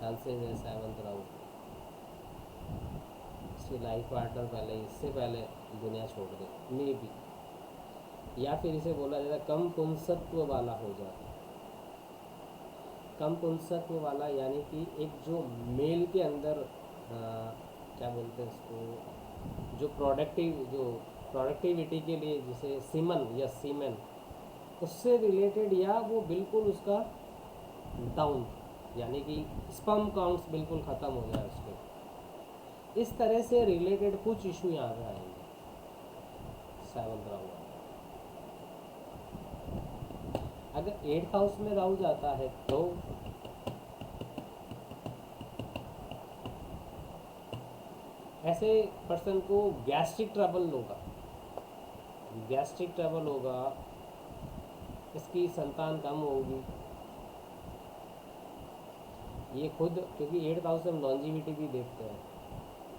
चांसेस है सावंत राहु, इसकी लाइफ पार्टनर पहले इससे पहले दुनिया छोड़ दे, मे बी। या फिर इसे बोला जाता है कम पुंसत्व वाला हो जाता है। कम पुंसत्व वाला यानी कि एक जो मेल के अंदर क्या बोलते हैं इसको, जो प्रोडक्टिविटी के लिए जिसे सीमन या सीमेन, उससे रिलेटेड, या वो बिल्कुल उसका डाउन, यानी कि स्पर्म काउंट्स बिल्कुल ख़त्म हो जाए उसके, इस तरह से रिलेटेड कुछ इशू यहाँ पे आएंगे सेवंथ राहु। अगर 8th हाउस में राहु जाता है तो ऐसे पर्सन को गैस्ट्रिक ट्रबल होगा, इसकी संतान कम होगी। ये खुद, क्योंकि 8th हाउस में हम लॉन्जिविटी भी देखते हैं,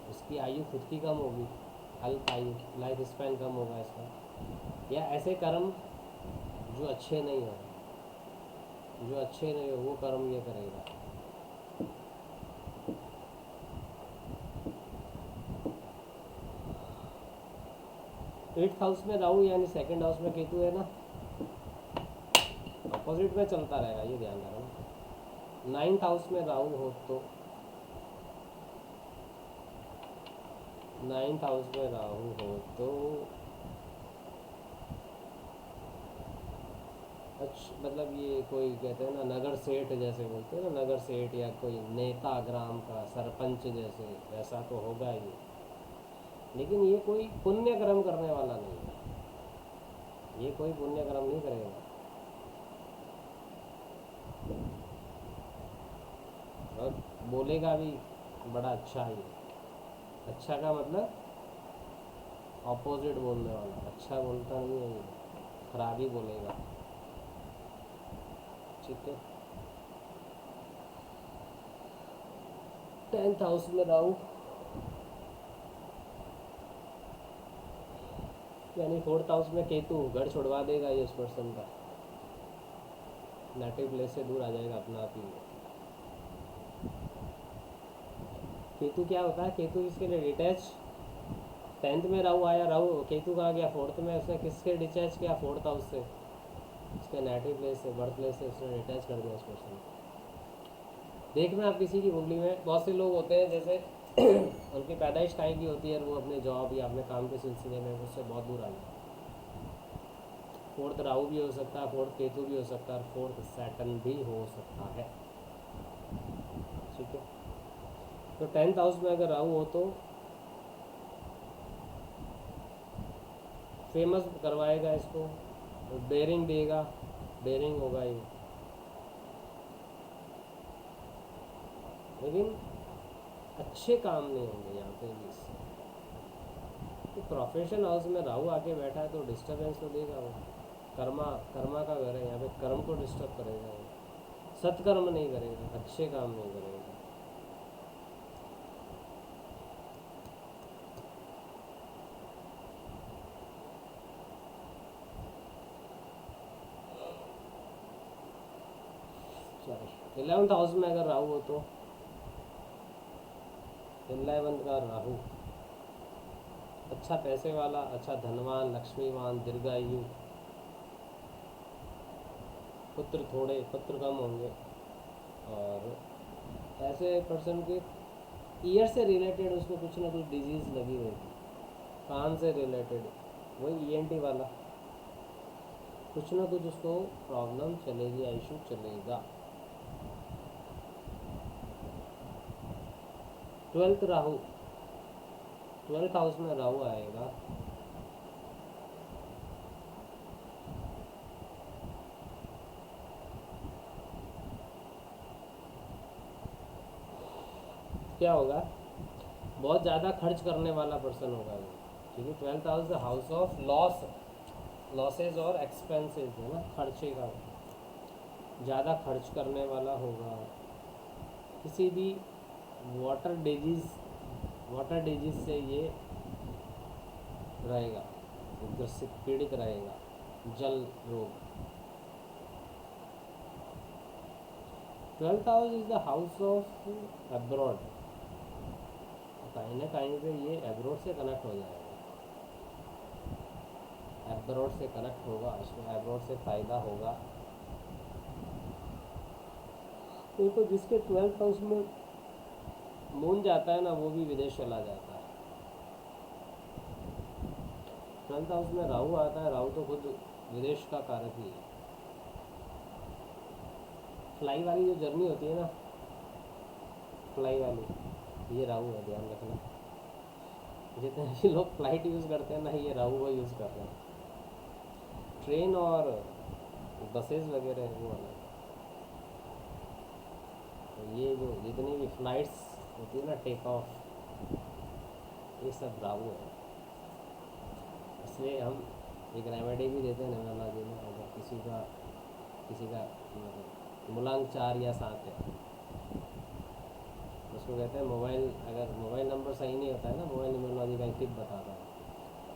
उसकी आयु खुद की कम होगी, अल्प आयु, लाइफ स्पैन कम होगा इसका। या ऐसे कर्म जो अच्छे नहीं हो वो कर्म ये करेगा। एट्थ हाउस में राहु यानी सेकंड हाउस में केतु है ना, अपोजिट में चलता रहेगा, ये ध्यान रखना। 9th हाउस में राहु हो तो, 9th हाउस में राहु हो तो अच्छा, मतलब ये कोई कहते हैं ना नगर सेठ, जैसे बोलते हैं ना नगर सेठ, या कोई नेता ग्राम का सरपंच जैसे, ऐसा तो होगा ही। लेकिन ये कोई पुण्य कर्म करने वाला नहीं है, ये कोई पुण्य कर्म नहीं करेगा। और बोलेगा भी बड़ा अच्छा ही, अच्छा का मतलब ऑपोजिट बोलने वाला, अच्छा बोलता नहीं है, ये खराब ही बोलेगा। ठीक है। 10th हाउस में राहु यानी 4th हाउस में केतु, घर छुड़वा देगा ये उस पर्सन का, नेटिव प्लेस से दूर आ जाएगा अपना आप ही। केतु क्या होता है, केतु किसके लिए डिटैच, 10th में राहु आया, राहु केतु कहाँ गया 4th में, उसने किसके डिटैच किया 4th हाउस से, उसके नेटिव प्लेस से, बर्थ प्लेस से उसने डिटैच कर दिया उस पर्सन को। देखना आप किसी की कुंडली में बहुत से लोग होते हैं, जैसे उनकी पैदाइश टाइम की होती है, वो अपने जॉब या अपने काम के सिलसिले में उससे बहुत दूर आ जाए। 4th राहु भी हो सकता है, 4th केतु भी हो सकता है, और 4th सैटर्न भी हो सकता है। ठीक है। तो 10th हाउस में अगर राहु हो तो फेमस करवाएगा इसको, डेयरिंग देगा, डेयरिंग होगा ये, लेकिन अच्छे काम नहीं होंगे यहाँ पे भी इससे। तो प्रोफेशन हाउस में राहु आके बैठा है तो डिस्टर्बेंस तो देगा वो, कर्मा का घर है, यहाँ पे कर्म को डिस्टर्ब करेगा वो, सत्कर्म नहीं करेगा, अच्छे काम नहीं करेगा। चलिए 11th हाउस में अगर राहु हो तो, 11th का राहु अच्छा पैसे वाला, अच्छा धनवान, लक्ष्मीवान, दीर्घायु, पुत्र थोड़े, पुत्र कम होंगे। और ऐसे पर्सन के ईयर से रिलेटेड उसको कुछ ना कुछ डिजीज़ लगी रहेगी, कान से रिलेटेड, वही ENT वाला, कुछ ना कुछ उसको प्रॉब्लम चलेगी या इशू चलेगा। 12th राहु, 12th हाउस में राहु आएगा। क्या होगा, बहुत ज़्यादा खर्च करने वाला पर्सन होगा ये, ठीक है। 12th house house of loss, losses और एक्सपेंसेस है ना, खर्चे का, ज़्यादा खर्च करने वाला होगा। किसी भी वाटर डिजीज से ये रहेगा, ग्रसित पीड़ित रहेगा, जल रोग। 12th house is the house of abroad, कहीं ना कहीं पे ये एब्रोड से कनेक्ट हो जाएगा, एब्रोड से कनेक्ट होगा, इसमें एब्रोड से फ़ायदा होगा। देखो जिसके 12th हाउस में मून जाता है ना, वो भी विदेश चला जाता है। 12th हाउस में राहु आता है, राहु तो खुद विदेश का कारक ही है। फ्लाई वाली जो जर्नी होती है ना, फ्लाई वाली, ये राहु है, ध्यान रखना। जितने भी लोग फ्लाइट यूज़ करते हैं ना, ये राहु को यूज़ कर रहे हैं। ट्रेन और बसेस वगैरह है वो अलग। तो ये जो जितनी भी फ्लाइट्स होती है ना, टेक ऑफ, ये सब राहु है। इसलिए हम एक रेमेडी भी देते हैं न्यूमरोलॉजी में, अगर किसी का मतलब मूलांक 4 या 7 है, उसको कहते हैं मोबाइल, अगर मोबाइल नंबर सही नहीं होता है ना, मोबाइल न्यूमरोलॉजी का एक टिप बताता है,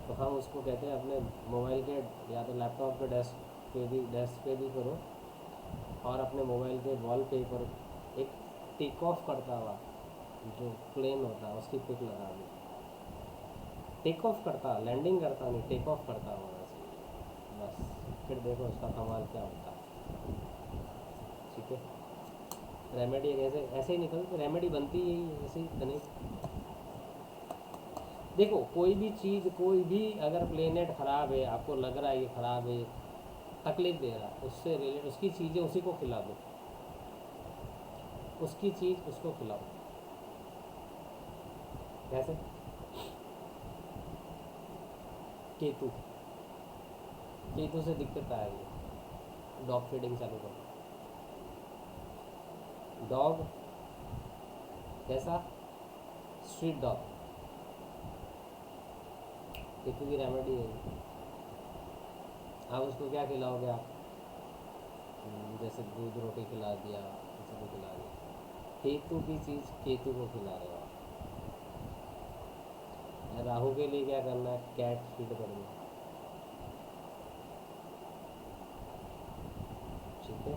तो हम उसको कहते हैं अपने मोबाइल के या तो लैपटॉप के डेस्क पे भी करो, और अपने मोबाइल के वॉलपेपर एक टेक ऑफ करता हुआ जो प्लेन होता है उसकी पिक लगा दी। टेक ऑफ करता, लैंडिंग करता नहीं, टेक ऑफ करता हुआ वैसे, बस फिर देखो उसका कमाल क्या होता है, ठीक है। रेमेडी ऐसे ऐसे ही निकल, रेमेडी बनती यही है, ऐसे ही बने। देखो कोई भी चीज़, कोई भी अगर प्लेनेट ख़राब है, आपको लग रहा है ये ख़राब है, तकलीफ दे रहा है, उससे रिलेटेड उसकी चीज़ें उसी को खिला दो, उसकी चीज़ उसको खिलाओ। कैसे? केतु, केतु से दिक्कत आएगी, डॉग फीडिंग चालू करो। डॉग कैसा? स्ट्रीट डॉग, केतु की रेमेडी है। आप उसको क्या खिलाओगे आप? जैसे दूध रोटी खिला दिया, किसी को खिला दिया, केतु की चीज़ केतु को खिला रहे हो आप। राहु के लिए क्या करना है? कैट फीड करना, ठीक है।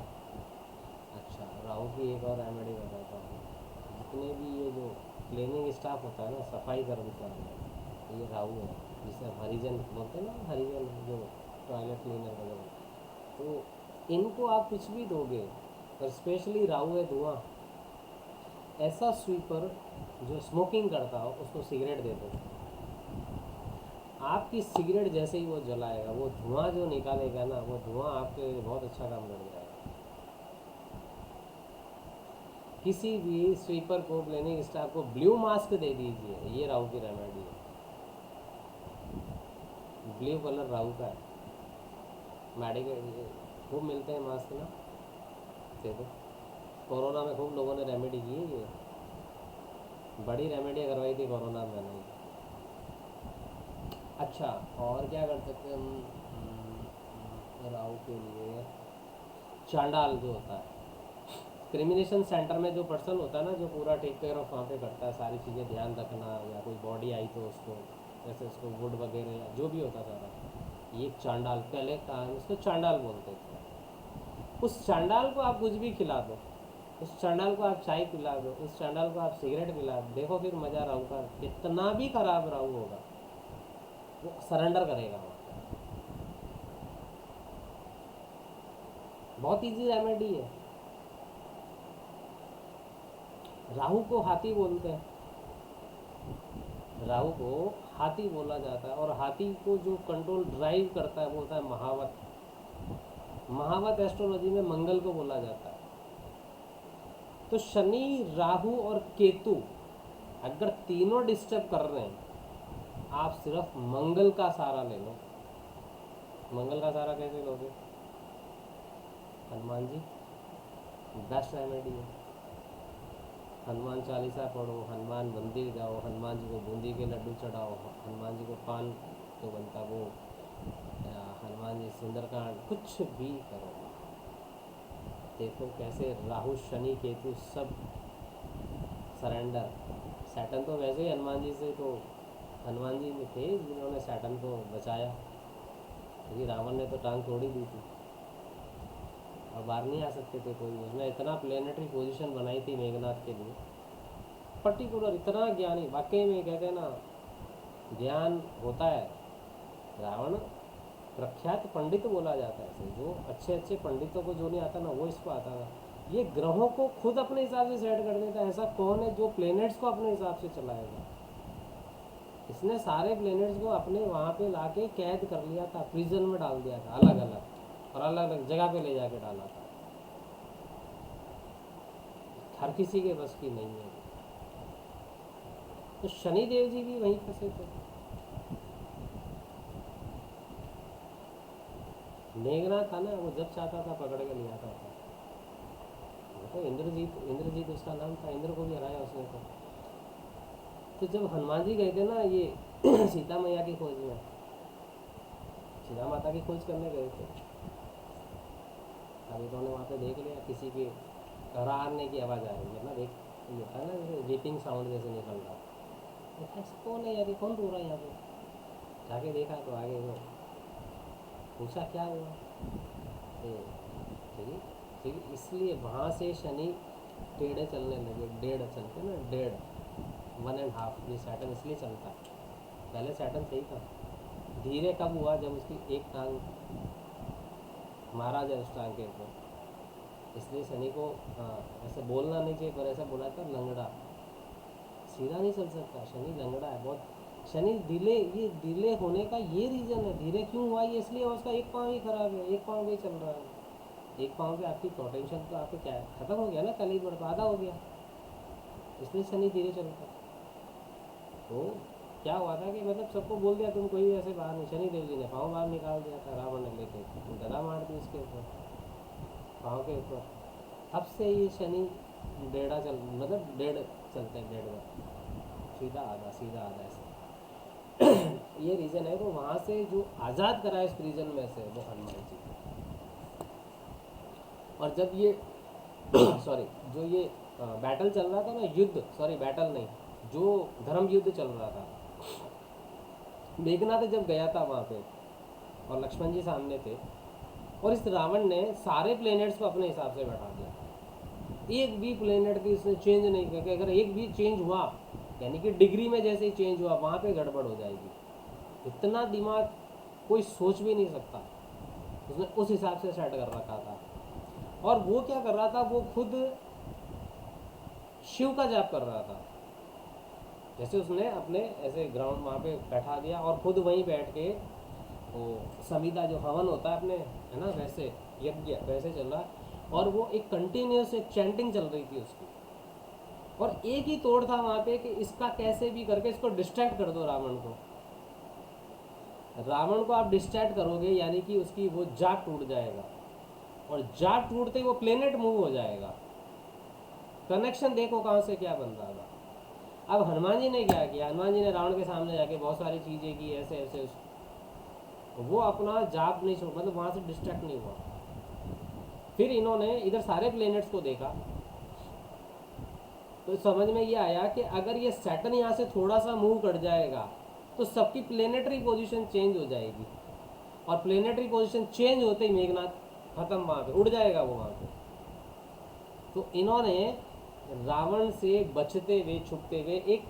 अच्छा, राहु की एक और रेमेडी बताता हूँ। जितने भी ये जो क्लीनिंग स्टाफ होता है ना, सफाई कर्मचारी, ये राहु है, जिसे हरिजन बोलते हैं ना, हरिजन जो टॉयलेट क्लीनर वगैरह, तो इनको आप कुछ भी दोगे, और स्पेशली राहु है धुआं, ऐसा स्वीपर जो स्मोकिंग करता हो उसको सिगरेट दे दो, आपकी सिगरेट जैसे ही वो जलाएगा, वो धुआं जो निकालेगा ना, वो धुआं आपके लिए बहुत अच्छा काम कर जाएगा। किसी भी स्वीपर को, क्लीनिंग स्टाफ को ब्लू मास्क दे दीजिए, ये राहु की रेमेडी है। ब्लू कलर राहु का है, मेडिकल खूब मिलते हैं मास्क ना, दे दो। कोरोना में खूब लोगों ने रेमेडी की है, ये बड़ी रेमेडी करवाई थी कोरोना में नहीं। अच्छा, और क्या कर सकते हैं हम राहु के लिए? चांडाल जो होता है, क्रिमिनेशन सेंटर में जो पर्सन होता है ना, जो पूरा टेक केयर ऑफ वहाँ पे करता है, सारी चीज़ें ध्यान रखना, या कोई बॉडी आई तो उसको जैसे उसको वुड वगैरह या जो भी होता सारा, ये चांडाल, पहले टाइम उसको चांडाल बोलते थे। उस चांडाल को आप कुछ भी खिला दो, उस चांडाल को आप चाय पिला दो, उस चांडाल को आप सिगरेट पिला दो, देखो फिर मज़ा राहु का, कितना भी खराब राहु होगा वो सरेंडर करेगा वहाँ पे। बहुत इजी रेमेडी है। राहु को हाथी बोलते हैं, राहु को हाथी बोला जाता है, और हाथी को जो कंट्रोल ड्राइव करता है वो होता है महावत। महावत एस्ट्रोलॉजी में मंगल को बोला जाता है। तो शनि, राहु और केतु अगर तीनों डिस्टर्ब कर रहे हैं, आप सिर्फ मंगल का सहारा ले लो। मंगल का सहारा कैसे लोगे? हनुमान जी बेस्ट रेमेडी है। हनुमान चालीसा पढ़ो, हनुमान मंदिर जाओ, हनुमान जी को बूंदी के लड्डू चढ़ाओ, हनुमान जी को पान जो बनता वो, या हनुमान जी सुंदरकांड, कुछ भी करो। देखो कैसे राहु, शनि, केतु सब सरेंडर। सैटर्न तो वैसे ही हनुमान जी से, तो हनुमान जी में थे जिन्होंने सैटर्न को बचाया, क्योंकि रावण ने तो टांग तोड़ ही दी थी और बाहर नहीं आ सकते थे कोई। उसने इतना प्लेनेटरी पोजीशन बनाई थी मेघनाथ के लिए, पर्टिकुलर इतना ज्ञानी। वाकई में कहते हैं ना, ज्ञान होता है। रावण प्रख्यात पंडित बोला जाता है ऐसे, जो अच्छे अच्छे पंडितों को जो नहीं आता ना, वो इसको आता था। ये ग्रहों को खुद अपने हिसाब से सेट कर देता है। ऐसा कौन है जो प्लेनेट्स को अपने हिसाब से चलाएगा? इसने सारे प्लेनेट्स को अपने वहाँ पे लाके कैद कर लिया था, प्रिजन में डाल दिया था, अलग अलग, और अलग अलग जगह पे ले जाके डाला था। हर किसी के बस की नहीं है। तो शनि देव जी भी वहीं फंसे थे। मेघनाथ था ना, वो जब चाहता था पकड़ के ले आता था। वो तो इंद्रजीत उसका नाम था, इंद्र को भी हराया उसने। तो जब हनुमान जी गए थे ना ये सीता मैया की खोज में, सीता माता की खोज करने गए थे, अभी तो वहाँ पे देख लिया किसी के करारने की आवाज़ आ रही है ना, देख ये था ना जैसे वीपिंग साउंड जैसे निकल रहा। ऐसा कौन है यार, कौन रो रहा है यहाँ पे? जाके देखा तो आगे वो पूछा क्या हुआ। ठीक है, इसलिए वहाँ से शनि टेढ़े चलने लगे। डेढ़ चलते ना, 1.5 ये सैटर्न इसलिए चलता है। पहले सैटर्न सही था, धीरे कब हुआ? जब उसकी एक टांग मारा जाए उस टांग के ऊपर। इसलिए शनि को ऐसे बोलना नहीं चाहिए, पर ऐसा बोला था लंगड़ा, सीधा नहीं चल सकता। शनि लंगड़ा है बहुत। शनि डिले होने का ये रीज़न है। धीरे क्यों हुआ? ये इसलिए उसका एक पाँव ही खराब है, एक पाँव भी चल रहा है। एक पाँव पे आपकी पोटेंशियल तो आपके क्या है, खत्म हो गया ना, कैलिबर तो आधा हो गया, इसलिए शनि धीरे चलता। तो क्या हुआ था कि मतलब सबको बोल दिया तुम कोई ऐसे बाहर नहीं। शनि देव जी ने पाँव बाहर निकाल दिया था, रावण ने लेके गदा मार दी उसके ऊपर, पाँव के ऊपर। अब से ये शनि डेढ़ा चल, मतलब डेढ़ चलते हैं, डेढ़ बार सीधा आधा ऐसे ये रीज़न है। तो वहाँ से जो आज़ाद करा इस रीजन में से वो हनुमान जी। और जब ये सॉरी जो ये बैटल चल रहा था ना, युद्ध, सॉरी बैटल नहीं, जो धर्म युद्ध चल रहा था, मेघनाथ जब गया था वहाँ पे और लक्ष्मण जी सामने थे, और इस रावण ने सारे प्लेनेट्स को अपने हिसाब से बैठा दिया। एक भी प्लेनेट की उसने चेंज नहीं किया। अगर एक भी चेंज हुआ, यानी कि डिग्री में जैसे ही चेंज हुआ, वहाँ पे गड़बड़ हो जाएगी। इतना दिमाग कोई सोच भी नहीं सकता। उसने उस हिसाब से सेट कर रखा था। और वो क्या कर रहा था, वो खुद शिव का जाप कर रहा था। जैसे उसने अपने ऐसे ग्राउंड वहाँ पे बैठा दिया और खुद वहीं बैठ के वो समिधा जो हवन होता है अपने, है ना, वैसे यज्ञ वैसे चल रहा। और वो एक कंटिन्यूस एक चैंटिंग चल रही थी उसकी। और एक ही तोड़ था वहाँ पे कि इसका कैसे भी करके इसको डिस्ट्रैक्ट कर दो। रावण को आप डिस्ट्रैक्ट करोगे, यानी कि उसकी वो जाप टूट जाएगा, और जाप टूटते ही वो प्लेनेट मूव हो जाएगा। कनेक्शन देखो कहाँ से क्या बन रहा था। अब हनुमान जी ने क्या किया? हनुमान जी ने रावण के सामने जाके बहुत सारी चीज़ें की, ऐसे ऐसे वो अपना जाप नहीं छोड़, मतलब वहाँ से डिस्ट्रैक्ट नहीं हुआ। फिर इन्होंने इधर सारे प्लेनेट्स को देखा तो समझ में ये आया कि अगर ये सैटर्न यहाँ से थोड़ा सा मूव कर जाएगा तो सबकी प्लेनेटरी पोजीशन चेंज हो जाएगी, और प्लेनेटरी पोजीशन चेंज होते ही मेघनाथ खत्म, वहाँ पे उड़ जाएगा वो वहाँ पे। तो इन्होंने रावण से बचते हुए, छुपते हुए एक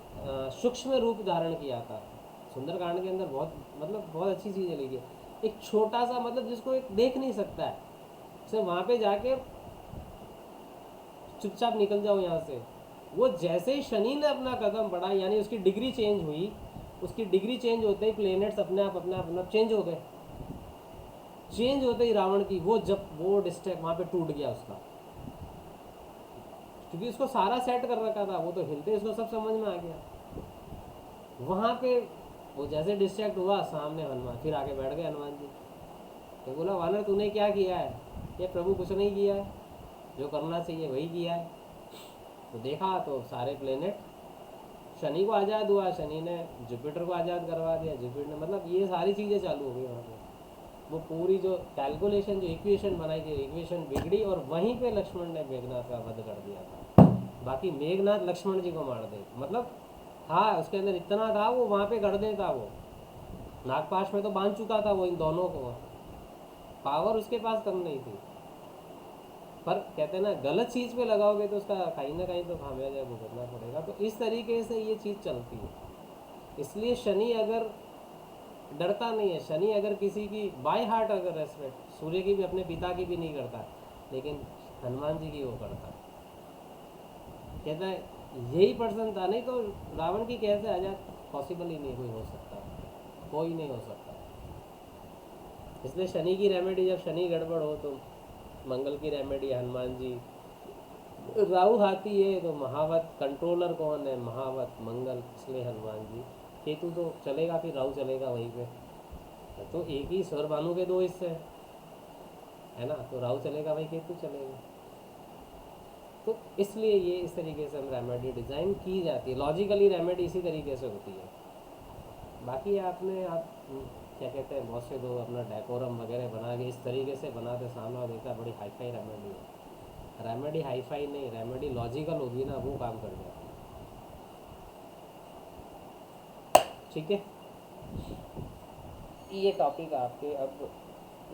सूक्ष्म रूप धारण किया था। सुंदरकांड के अंदर बहुत अच्छी चीज़ है। लिखी एक छोटा सा, मतलब जिसको एक देख नहीं सकता है, सिर्फ वहाँ पे जाके चुपचाप निकल जाओ यहाँ से। वो जैसे ही शनि ने अपना कदम बढ़ा, यानी उसकी डिग्री चेंज हुई, उसकी डिग्री चेंज होते ही प्लेनेट्स अपने आप चेंज हो गए। चेंज होते ही रावण की वो डिस्ट्रैक्ट वहाँ पे टूट गया उसका, क्योंकि उसको सारा सेट कर रखा था, वो तो हिलते उसको सब समझ में आ गया। वहाँ पे वो जैसे डिस्ट्रैक्ट हुआ, सामने हनुमान फिर आके बैठ गए हनुमान जी। तो बोला वानर तूने क्या किया है? ये प्रभु कुछ नहीं किया है, जो करना चाहिए वही किया है। तो देखा तो सारे प्लेनेट, शनि को आज़ाद हुआ, शनि ने जुपिटर को आज़ाद करवा दिया, जुपिटर ने, मतलब ये सारी चीज़ें चालू हो गई वहाँ पे। वो पूरी जो कैलकुलेशन, जो इक्वेशन बनाई थी, इक्वेशन बिगड़ी, और वहीं पे लक्ष्मण ने मेघनाथ का वध कर दिया था। बाकी मेघनाथ लक्ष्मण जी को मार दे, मतलब हाँ उसके अंदर इतना था, वो वहाँ पे कर देता। वो नागपाश में तो बांध चुका था वो इन दोनों को, पावर उसके पास कम नहीं थी। पर कहते हैं ना, गलत चीज़ पे लगाओगे तो उसका कहीं ना कहीं तो खामियाजा भुगतना पड़ेगा। तो इस तरीके से ये चीज़ चलती है। इसलिए शनि अगर डरता नहीं है, शनि अगर किसी की बाय हार्ट अगर रेस्पेक्ट, सूर्य की भी, अपने पिता की भी नहीं करता, लेकिन हनुमान जी की वो करता। कहता है यही पर्सन था, नहीं तो रावण की कैसे आजाद, पॉसिबल ही नहीं कोई हो सकता, कोई नहीं हो सकता। इसलिए शनि की रेमेडी, जब शनि गड़बड़ हो तो मंगल की रेमेडी हनुमान जी। राहु हाथी है तो महावत कंट्रोलर कौन है? महावत मंगल, इसलिए हनुमान जी। केतु तो चलेगा, फिर राहु चलेगा वहीं पे, तो एक ही स्वर भानु के दो हिस्से है ना, तो राहु चलेगा वही केतु चलेगा। तो इसलिए ये इस तरीके से हम रेमेडी डिज़ाइन की जाती है, लॉजिकली रेमेडी इसी तरीके से होती है। बाकी आपने आप क्या कहते हैं, बहुत से लोग अपना डेकोरम वगैरह बना के इस तरीके से बनाते, सामने और देखता बड़ी हाईफाई रेमेडी है। रेमेडी हाईफाई नहीं, रेमेडी लॉजिकल होगी ना, वो काम कर जाती है। ठीक है, ये टॉपिक आपके अब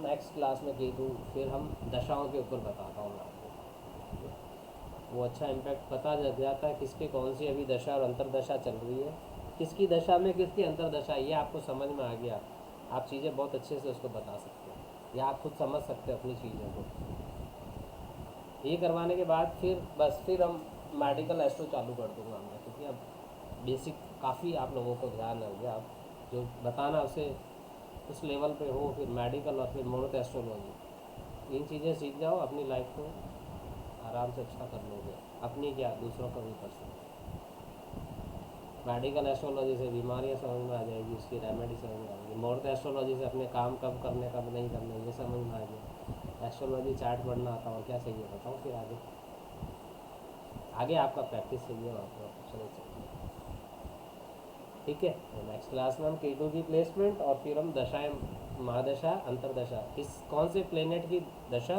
नेक्स्ट क्लास में केतु, फिर हम दशाओं के ऊपर बताता हूँ मैं आपको। वो अच्छा इम्पैक्ट पता लग जाता है किसके कौन सी अभी दशा और अंतरदशा चल रही है, किसकी दशा में किसकी अंतरदशा, ये आपको समझ में आ गया, आप चीज़ें बहुत अच्छे से उसको बता सकते हैं, या आप खुद समझ सकते हैं अपनी चीज़ों को। ये करवाने के बाद फिर हम मेडिकल एस्ट्रो चालू कर दूँगा मैं, क्योंकि अब बेसिक काफ़ी आप लोगों को ध्यान हो गया, आप जो बताना उसे उस लेवल पे हो, फिर मेडिकल और फिर मुहूर्त एस्ट्रोलॉजी, तीन चीज़ें सीख जाओ, अपनी लाइफ को आराम से अच्छा कर लोगे, अपनी क्या दूसरों का भी कर सकते। मेडिकल एस्ट्रोलॉजी से बीमारियाँ समझ में आ जाएगी, उसकी रेमेडी समझ में आ जाएगी। मुहूर्त एस्ट्रोलॉजी से अपने काम कब करने कब नहीं करने ये समझ में आ गया। एस्ट्रोलॉजी चार्ट पढ़ना आता और क्या चाहिए बताओ, फिर आगे आपका प्रैक्टिस चाहिए, आपको चलो चाहिए। ठीक है, तो नेक्स्ट क्लास में हम केतु की प्लेसमेंट और फिर हम दशाएं, महादशा, अंतरदशा, किस कौन से प्लेनेट की दशा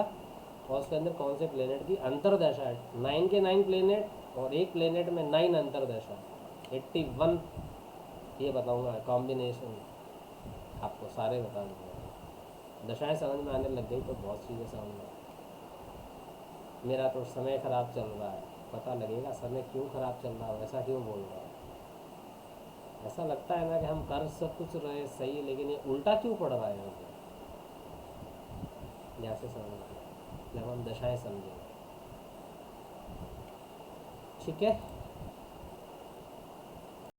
और उसके अंदर कौन से प्लेनेट की अंतरदशा है। 9 के 9 प्लेनेट और एक प्लेनेट में 9 अंतरदशा, 81 ये बताऊंगा कॉम्बिनेशन, आपको सारे बता दूँगा। दशाएं समझ में आने लग गई तो बहुत चीज़ें समझ में आएगी। मेरा तो समय ख़राब चल रहा है, पता लगेगा समय क्यों ख़राब चल रहा है, ऐसा क्यों बोल रहा है। ऐसा लगता है ना कि हम कर सब कुछ रहे सही, लेकिन ये उल्टा क्यों पड़ रहा है मुझे, यहाँ से समझ जब हम दशाएं समझेंगे। ठीक है।